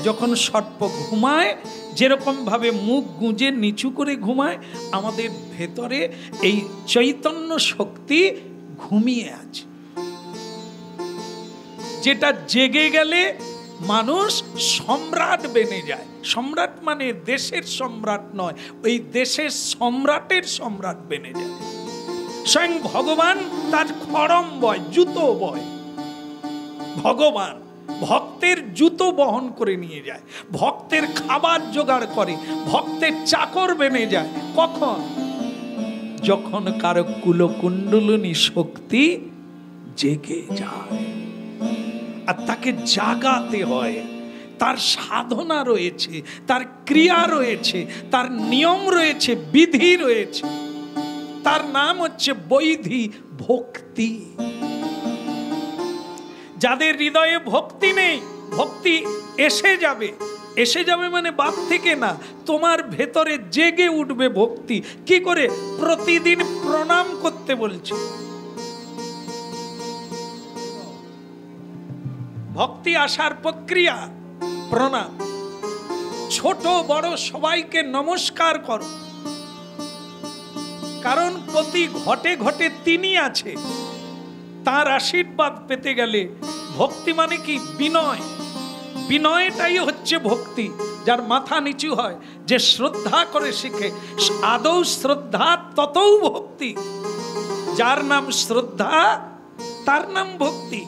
যখন সর্প ঘুমায় যেরকম ভাবে মুখ গুঁজে নিচু করে ঘুমায়, আমাদের ভেতরে এই চৈতন্য শক্তি ঘুমিয়ে আছে, যেটা জেগে গেলে মানুষ সম্রাট বেনে যায়। সম্রাট মানে দেশের সম্রাট নয়, ওই দেশের সম্রাটের সম্রাট বেনে যায়। স্বয়ং ভগবান তার খড়ম বয়, জুতো বয়। ভগবান ভক্তের জুতো বহন করে নিয়ে যায়, ভক্তের খাবার জোগাড় করে, ভক্তের চাকর বেনে যায়। কখন? যখন কারো কুলকুণ্ডলিনী শক্তি জেগে যায়, আর তাকে জাগাতে হয়। তার সাধনা রয়েছে, তার ক্রিয়া রয়েছে, তার নিয়ম রয়েছে, বিধি রয়েছে। তার নাম হচ্ছে বৈধি ভক্তি। যাদের হৃদয়ে ভক্তি নেই, ভক্তি এসে যাবে। এসে যাবে মানে বাদ থেকে না, তোমার ভেতরে জেগে উঠবে ভক্তি। কি করে? প্রতিদিন প্রণাম করতে বলছে। ভক্তি আসার প্রক্রিয়া প্রণাম। ছোট বড় সবাইকে নমস্কার করো, কারণ প্রতি ঘটে ঘটে তিনি আছে। তার আশীর্বাদ পেতে গেলে ভক্তি মানে কি? বিনয়। বিনয়টাই হচ্ছে ভক্তি। যার মাথা নিচু হয়, যে শ্রদ্ধা করে শিখে, আদৌ শ্রদ্ধা ততও ভক্তি। যার নাম শ্রদ্ধা তার নাম ভক্তি।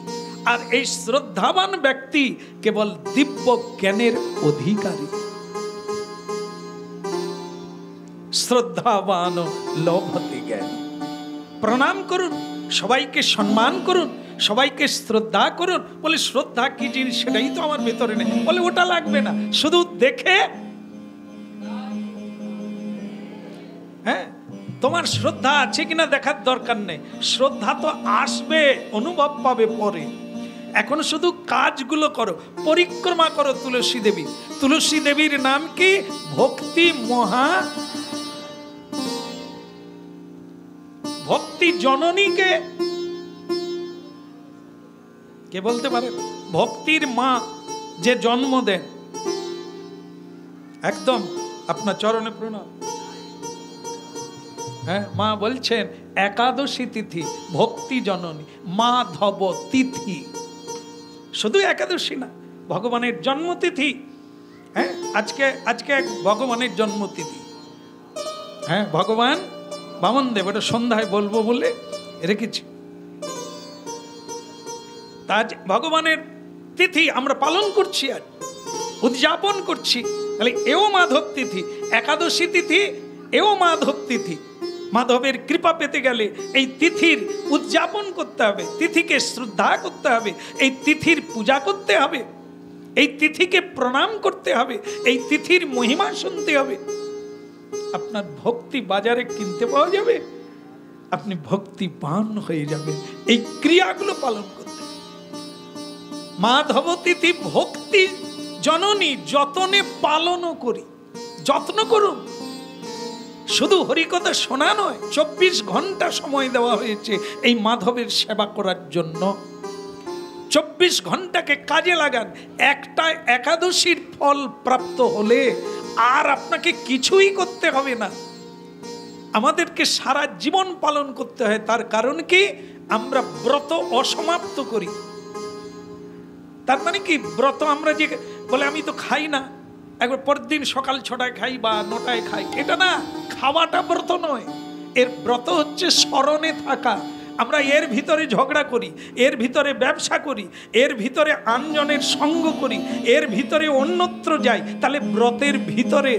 আর এই শ্রদ্ধাবান ব্যক্তি কেবল দিব্য জ্ঞানের অধিকারী। শ্রদ্ধাবান লভতে জ্ঞান। প্রণাম করুন, সবাইকে সম্মান করুন, সবাইকে শ্রদ্ধা করুন। বলে শ্রদ্ধা কি জিনিস সেটাই তো আমার ভেতরে নেই। বলে ওটা লাগবে না, শুধু দেখে, হ্যাঁ, তোমার শ্রদ্ধা আছে কিনা দেখার দরকার নেই। শ্রদ্ধা তো আসবে, অনুভব পাবে পরে। এখন শুধু কাজগুলো করো। পরিক্রমা করো তুলসী দেবী। তুলসী দেবীর নাম কি? ভক্তি মহা। ভক্তি জননীকে কে বলতে পারে? ভক্তির মা, যে জন্ম দেন। একদম আপনার চরণে প্রণাম। হ্যাঁ, মা বলছেন একাদশী তিথি ভক্তি জননী মাধব তিথি। শুধু একাদশী না, ভগবানের জন্মতিথি। হ্যাঁ, আজকে ভগবানের জন্মতিথি। হ্যাঁ, ভগবান বামন দেব, এটা সন্ধ্যায় বলবো বলে রেখেছি। আজ ভগবানের তিথি আমরা পালন করছি, আজ উদযাপন করছি। তাহলে এও মাধব তিথি, একাদশী তিথি, এও মাধব তিথি। মাধবের কৃপা পেতে গেলে এই তিথির উদযাপন করতে হবে, তিথিকে শ্রদ্ধা করতে হবে, এই তিথির পূজা করতে হবে, এই তিথিকে প্রণাম করতে হবে, এই তিথির মহিমা শুনতে হবে। আপনার ভক্তি বাজারে কিনতে পাওয়া যাবে, আপনি ভক্তিবান হয়ে যাবেন এই ক্রিয়াগুলো পালন করতে। মাধব তিথি ভক্তি জননী, যতনে পালনও করি। যত্ন করুন। শুধু হরিকথা শোনা নয়, 24 ঘন্টা সময় দেওয়া হয়েছে এই মাধবের সেবা করার জন্য। 24 ঘন্টাকে কাজে লাগান। একটা একাদশীর ফল প্রাপ্ত হলে আর আপনাকে কিছুই করতে হবে না। আমাদেরকে সারা জীবন পালন করতে হয়। তার কারণ কি? আমরা ব্রত অসমাপ্ত করি। তার মানে কি? ব্রত আমরা যে বলে আমি তো খাই না, একবার পরের দিন সকাল 6টায় খাই বা 9টায় খাই, এটা না। খাওয়াটা ব্রত নয়, এর ব্রত হচ্ছে স্মরণে থাকা। আমরা এর ভিতরে ঝগড়া করি, এর ভিতরে ব্যবসা করি, এর ভিতরে আনজনের সঙ্গ করি, এর ভিতরে অন্যত্র যাই, তাহলে ব্রতের ভিতরে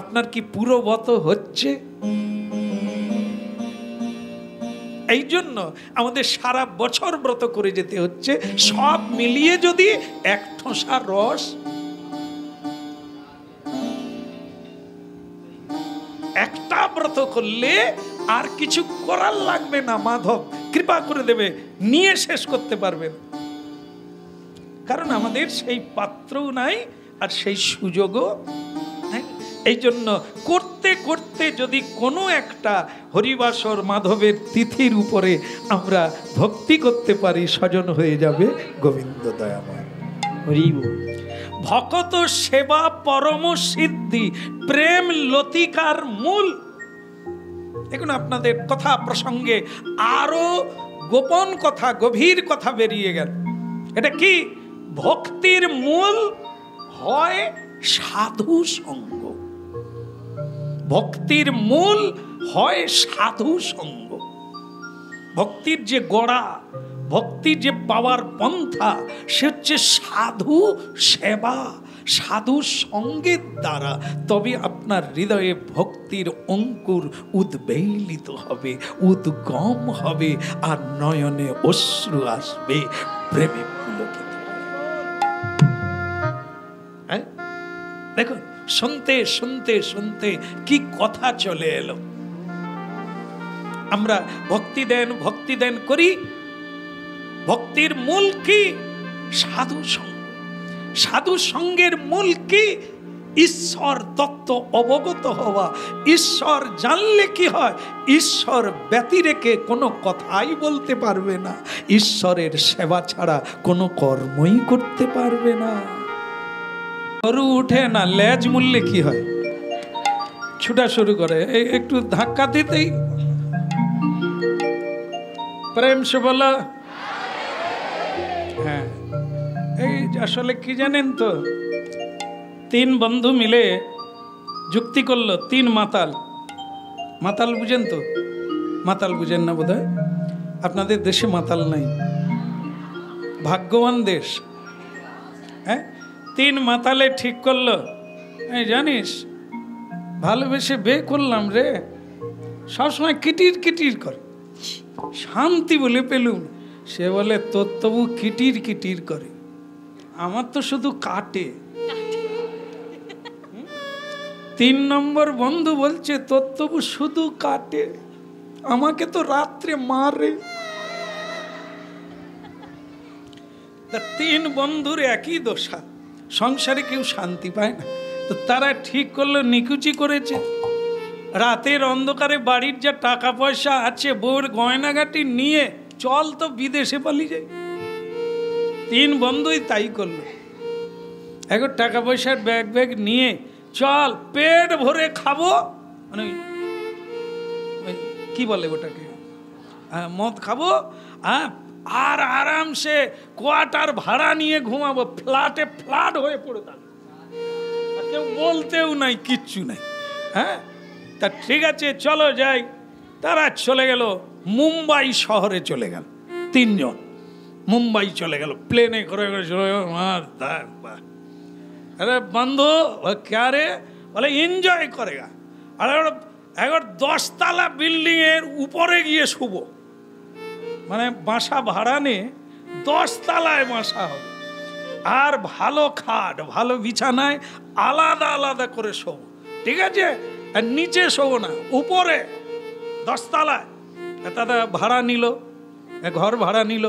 আপনার কি পুরো ব্রত হচ্ছে? এই জন্য আমাদের সারা বছর ব্রত করে যেতে হচ্ছে। সব মিলিয়ে যদি এক ঠোসা রস, একটা ব্রত করলে আর কিছু করার লাগবে না। মাধব কৃপা করে দেবে, নিয়ে শেষ করতে পারবেন। কারণ আমাদের সেই পাত্রও নাই আর সেই সুযোগও নাই। এই জন্য করতে করতে যদি কোনো একটা হরিবাসর মাধবের তিথির উপরে আমরা ভক্তি করতে পারি, স্বজন হয়ে যাবে গোবিন্দ দয়াময়। ভকত সেবা পরম সিদ্ধি, প্রেম লতিকার মূল। দেখুন আপনাদের কথা প্রসঙ্গে আরো গোপন কথা, গভীর কথা বেরিয়ে গেল। এটা কি? ভক্তির মূল হয় সাধু সঙ্গ। ভক্তির মূল হয় সাধু সঙ্গ। ভক্তির যে গোড়া, ভক্তির যে পাওয়ার পন্থা, সে হচ্ছে সাধু সেবা, সাধু সঙ্গের দ্বারা। তবে আপনার হৃদয়ে ভক্তির অঙ্কুর উদ্বেলিত হবে, উদ্গম হবে, আর নয়নে অশ্রু আসবে, প্রেমে পুলকিত হবে। দেখুন, শুনতে শুনতে শুনতে কি কথা চলে এলো। আমরা ভক্তি দেন করি। ভক্তির মূল কি? সাধু সঙ্গ। সাধু সঙ্গের মূল কি? ঈশ্বর তত্ত্ব অবগত হওয়া। ঈশ্বর জানলে কি হয়? ঈশ্বর ব্যতি রেখে কোনো কথাই বলতে পারবে না, ঈশ্বরের সেবা ছাড়া কোনো কর্মই করতে পারবে না। গরু উঠে না, লেজ মূল্যে কি হয়? ছুটা শুরু করে, একটু ধাক্কা দিতেই। প্রেম সে বলা। হ্যাঁ, এই আসলে কি জানেন তো, 3 বন্ধু মিলে যুক্তি করলো। 3 মাতাল। মাতাল বুঝেন তো? মাতাল বুঝেন না বোধহয়, আপনাদের দেশে মাতাল নাই, ভাগ্যবান দেশ। হ্যাঁ, 3 মাতালে ঠিক করলো, এই জানিস ভালোবেসে বিয়ে করলাম রে, সবসময় কিটির কিটির করে, শান্তি বলে পেলুম। সে বলে তোর তবু কিটির কিটির করে, আমার তো শুধু কাটে। 3 নম্বর বন্ধু বলছে তোর তবু শুধু কাটে, আমাকে তো রাত্রে মারে। 3 বন্ধুর একই দশা, সংসারে কেউ শান্তি পায় না। তো তারা ঠিক করলো, নিকুচি করেছে, রাতের অন্ধকারে বাড়ির যা টাকা পয়সা আছে, বউর গয়নাগাটি নিয়ে চল তো বিদেশে পালিয়ে যাই। 3 বন্ধুই তাই করলো। এখন টাকা পয়সার ব্যাগ নিয়ে চল, পেট ভরে খাবো, মানে কি বলে ওটাকে, মদ খাবো, আর আরামসে কোয়ার্টার ভাড়া নিয়ে ঘুমাবো, ফ্ল্যাটে ফ্ল্যাট হয়ে পড়ে থাকবো, কেউ বলতেও নাই, কিচ্ছু নাই। হ্যাঁ, তা ঠিক আছে চলো যাই। তারা চলে গেল মুম্বাই শহরে, চলে গেল 3 জন। মুম্বাই চলে গেল, প্লেনে করে চলে গেল। अरे बंधु क्या रे, बोले एंजॉय करेगा। अरे একবার 10 তলা বিল্ডিং এর উপরে গিয়ে শুব, মানে বাসা ভাড়া নিয়ে 10 তলায় বাসা হবে, আর ভালো খাট, ভালো বিছানায় আলাদা আলাদা করে শোবো, ঠিক আছে? আর নিচে শোবো না, উপরে 10 তলায়। দাদা ভাড়া নিল, ঘর ভাড়া নিল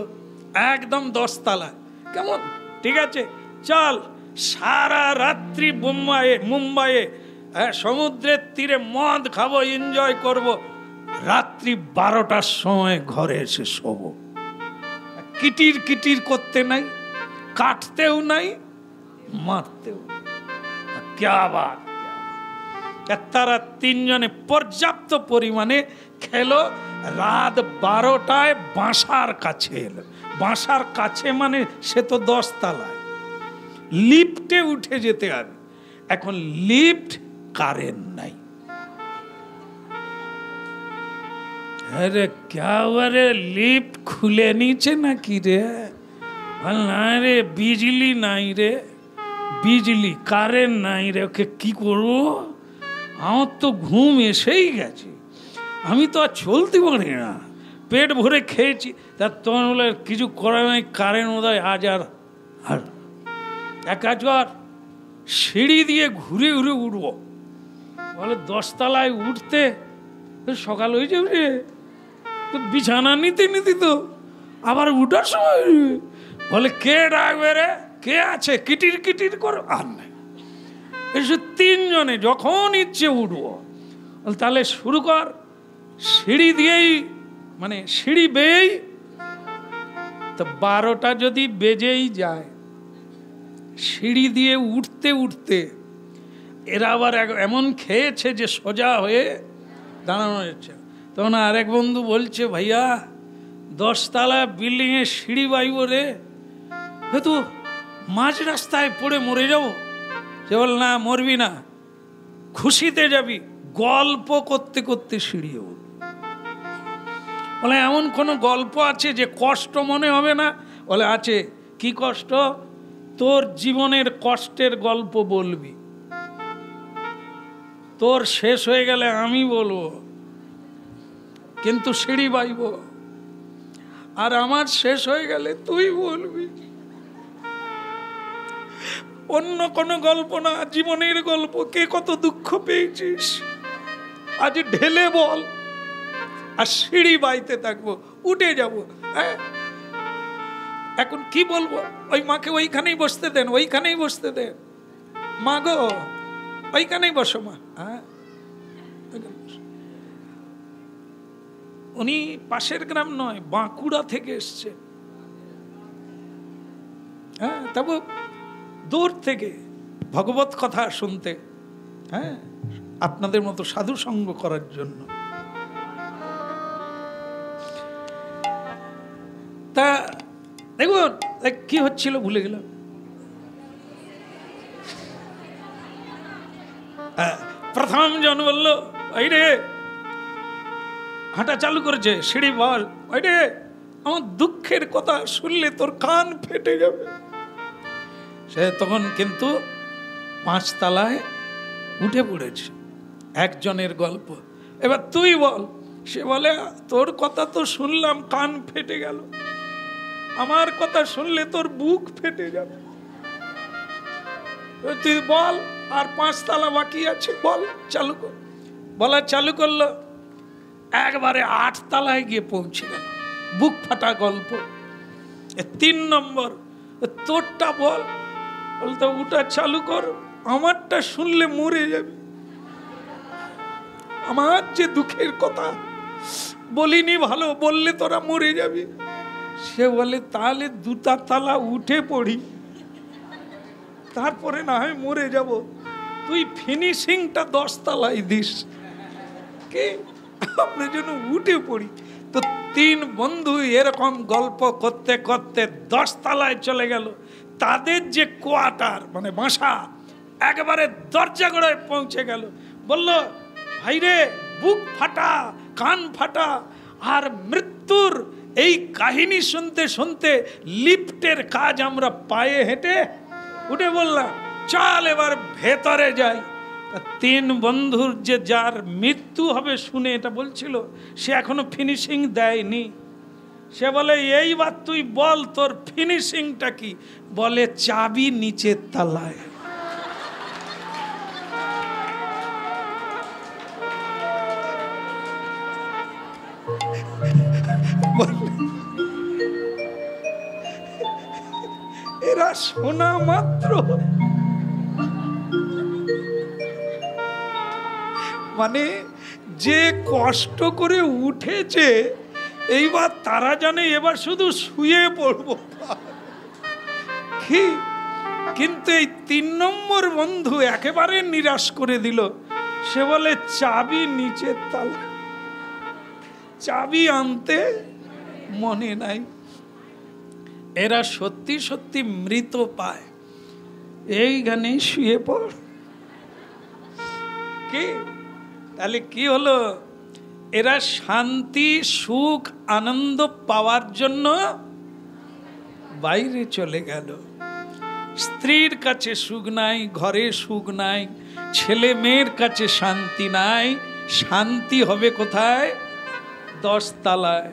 একদম 10 তলায়। কেমন? ঠিক আছে চল, সারা রাত্রি মুম্বাইয়ে সমুদ্রের তীরে মদ খাবো, এনজয় করব, রাত্রি 12টার সময় ঘরে এসে শোবো। কিটির কিটির করতে নাই, কাটতেও নাই, মারতেও। ক্যা বাত। তারা 3 জনে পর্যাপ্ত পরিমাণে খেলো। রাত 12টায় বাসার কাছে এলো। বাসার কাছে মানে সে তো 10 তলায়, লিফটে উঠে যেতে হবে। এখন লিফট, কারেন্ট নাই। আরে কে লিফট খুলে নিচে নাকি রে? না রে, বিজলি নাই রে, বিজলি কারেন্ট নাই রে, ওকে কি করবো? আমার তো ঘুম এসেই গেছে, আমি তো আর চলতে পারি না, পেট ভরে খেয়েছি। তা তোমার বলে কিছু করার নাই, কারেন্ট বোধহয় আজ আর এক কাজ কর, সিঁড়ি দিয়ে ঘুরে ঘুরে উঠবো। বলে 10 তলায় উঠতে সকাল হয়ে যাবে রে, তো বিছানা নিতে নিতে তো আবার উঠার সময়। বলে কে ডাকবে রে? কে আছে কিটির কিটির কর, আর নাই। এসে তিনজনে যখন ইচ্ছে উঠবো, তাহলে শুরু কর। সিঁড়ি দিয়েই মানে সিঁড়ি বেয়েই তো 12টা যদি বেজেই যায়, সিঁড়ি দিয়ে উঠতে উঠতে এরা আবার এমন খেয়েছে যে সোজা হয়ে দাঁড়ানো যাচ্ছে। তখন আরেক বন্ধু বলছে, ভাইয়া 10 তলা বিল্ডিংয়ে সিঁড়ি বাইব রে, হয়তো মাঝ রাস্তায় পড়ে মরে যাব। সে বল, না মরবি না, খুশিতে যাবি। গল্প করতে করতে সিঁড়ি উঠবি। বলে এমন কোনো গল্প আছে যে কষ্ট মনে হবে না? বলে আছে। কি কষ্ট? তোর জীবনের কষ্টের গল্প বলবি, তোর শেষ হয়ে গেলে আমি বলবো, কিন্তু সিঁড়ি বাইব। আর আমার শেষ হয়ে গেলে তুই বলবি। অন্য কোনো গল্প না, জীবনের গল্প। কে কত দুঃখ পেয়েছিস আজ ঢেলে বল, আর সিঁড়ি বাইতে থাকবো, উঠে যাব। হ্যাঁ, এখন কি বলবো? ওই মাকে ওইখানেই বসতে দেন, ওইখানেই বসতে দেন। মা গো, ওইখানেই বসো মা। হ্যাঁ, উনি পাশের গ্রাম নয়, বাঁকুড়া থেকে এসছে। হ্যাঁ, তবু দূর থেকে ভগবত কথা শুনতে, হ্যাঁ, আপনাদের মতো সাধু সঙ্গ করার জন্য। তা দেখুন কি হচ্ছিল ভুলে গেলাম। প্রথম জন বলল, ওই রে হাঁটা চালু করেছে, সিঁড়ি বল। ওই রে, আমার দুঃখের কথা শুনলে তোর কান ফেটে যাবে। সে তখন কিন্তু 5 তলায় উঠে পড়েছে। একজনের গল্প। এবার তুই বল। সে বলে, তোর কথা তো শুনলাম, কান ফেটে গেল। আমার কথা শুনলে তোর বুক ফেটে যাবে। তুই বল, আর 5 তলা বাকি আছে, বল, চালু কর। বলা চালু করলো, একবারে 8 তলায় গিয়ে পৌঁছে গেল। বুক ফাটা গল্প। 3 নম্বর, তোরটা বল। বলতো, ওটা চালু কর, আমারটা শুনলে মরে যাবে। আমার যে দুঃখের কথা বলিনি, ভালো বললে তোরা মরে যাবি। সে বলে, তাহলে 2টা তলা উঠে পড়ি, তারপরে না হয় মরে যাব। তুই ফিনিশিংটা 10 তলায় দিস, কে আপনার জন্য উঠে পড়ি। তো 3 বন্ধু এরকম গল্প করতে করতে 10 তলায় চলে গেল। তাদের যে কোয়ার্টার মানে বাসা, একেবারে দরজা গোড়ায় পৌঁছে গেল। বলল, ভাই রে, বুক ফাটা, কান ফাটা, আর মৃত্যুর এই কাহিনী শুনতে শুনতে লিফটের কাজ আমরা পায়ে হেঁটে উঠে বললাম, চল এবার ভেতরে যাই। 3 বন্ধুর যে যার মৃত্যু হবে শুনে এটা বলছিল, সে এখনো ফিনিশিং দেয়নি। সে বলে, এইবার তুই বল তোর ফিনিশিংটা কি? বলে, চাবি নিচের তলায়। এরা শোনা মাত্র মানে যে কষ্ট করে উঠেছে, এইবার তারা জানে এবার শুধু শুয়ে পড়বো। কি কিন্তু এই 3 নম্বর বন্ধু একেবারে নিরাশ করে দিল। সে বলে, চাবি নিচের তলায়, চাবি আনতে মনে নাই। এরা সত্যি সত্যি মৃত পায়, এইখানে শুয়ে পড়। কি তাহলে কি হলো? এরা শান্তি, সুখ, আনন্দ পাওয়ার জন্য বাইরে চলে গেল। স্ত্রীর কাছে সুখ নাই, ঘরে সুখ নাই, ছেলে মেয়ের কাছে শান্তি নাই। শান্তি হবে কোথায়? 10 তলায়।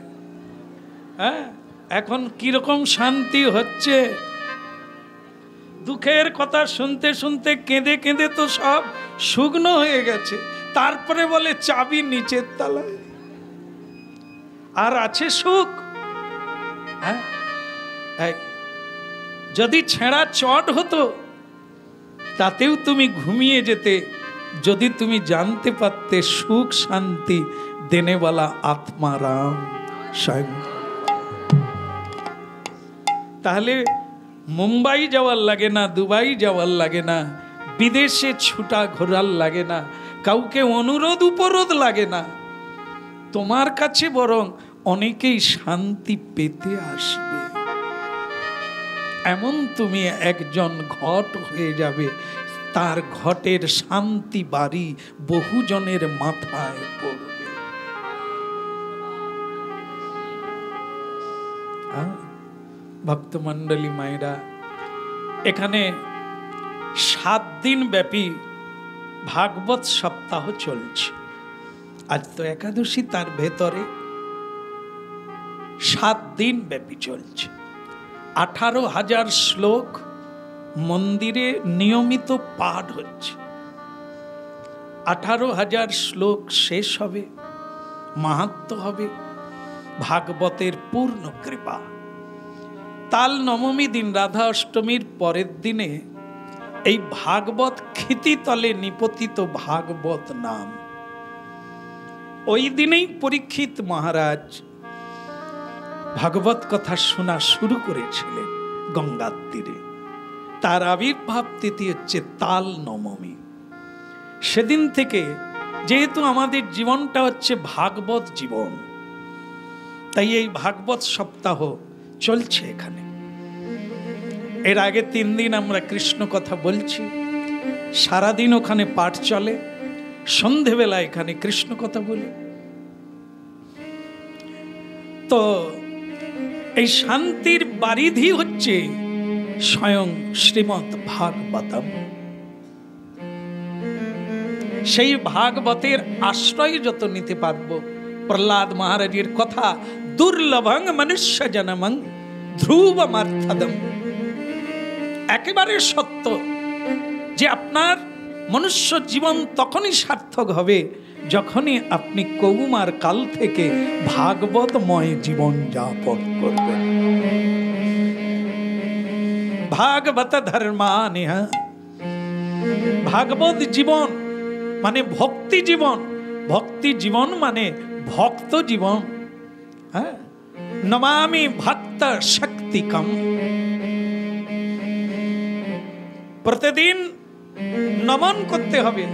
হ্যাঁ, এখন কিরকম শান্তি হচ্ছে? দুঃখের কথা শুনতে শুনতে কেঁদে কেঁদে তো সব শুকনো হয়ে গেছে। তারপরে বলে চাবি নিচের তলায়। আর আছে সুখ? হ্যাঁ, যদি ছেঁড়া চট হতো তাতেও তুমি ঘুমিয়ে যেতে, যদি তুমি জানতে পারতে সুখ শান্তি দেনেওয়ালা আত্মা রাম স্বয়ং। তাহলে মুম্বাই যাওয়ার লাগে না, দুবাই যাওয়ার লাগে না, বিদেশে ছুটা ঘোরার লাগে না, কাউকে অনুরোধ উপরোধ লাগে না। তোমার কাছে বরং অনেকেই শান্তি পেতে আসবে, এমন তুমি একজন ঘট হয়ে যাবে, তার ঘটের শান্তি বাড়ি বহুজনের মাথায় পড়বে। ভক্তমণ্ডলী মায়েরা, এখানে 7 দিন ব্যাপী ভাগবত সপ্তাহ চলছে। আজ তো একাদশী, তার ভেতরে 7 দিন ব্যাপী চলছে। 18,000 শ্লোক মন্দিরে নিয়মিত পাঠ হচ্ছে। 18,000 শ্লোক শেষ হবে, মাহাত্ম্য হবে, ভাগবতের পূর্ণ কৃপা। তাল নবমী দিন, রাধা অষ্টমীর পরের দিনে এই ভাগবত ক্ষিতিতলে নিপতিত ভাগবত নাম। ওই দিনেই পরীক্ষিত মহারাজ ভাগবত কথা শোনা শুরু করেছিলেন গঙ্গার তীরে। তার আবির্ভাব তিথি হচ্ছে তাল নবমী। সেদিন থেকে যেহেতু আমাদের জীবনটা হচ্ছে ভাগবত জীবন, তাই এই ভাগবত সপ্তাহ চলছে এখানে। এর আগে 3 দিন আমরা কৃষ্ণ কথা বলছি, সারাদিন ওখানে পাঠ চলে, সন্ধেবেলা এখানে কৃষ্ণ কথা বলি। তো এই শান্তির বারিধি হচ্ছে স্বয়ং শ্রীমদ্ ভাগবতম। সেই ভাগবতের আশ্রয় যত নিতে পারব, প্রহ্লাদ মহারাজের কথা, দুর্লভং মনুষ্য জনমং ধ্রুবমার্থদম, একেবারে সত্য যে আপনার মনুষ্য জীবন তখনই সার্থক হবে যখনই আপনি কৌমার কাল থেকে ভাগবতময় জীবন যাপন করবেন। ভাগবত ধর্মানিহ, ভাগবত জীবন মানে ভক্তি জীবন, ভক্তি জীবন মানে ভক্ত জীবন। হ্যাঁ, নমামি ভক্ত শক্তিকম, প্রতিদিন নমন করতে হবে।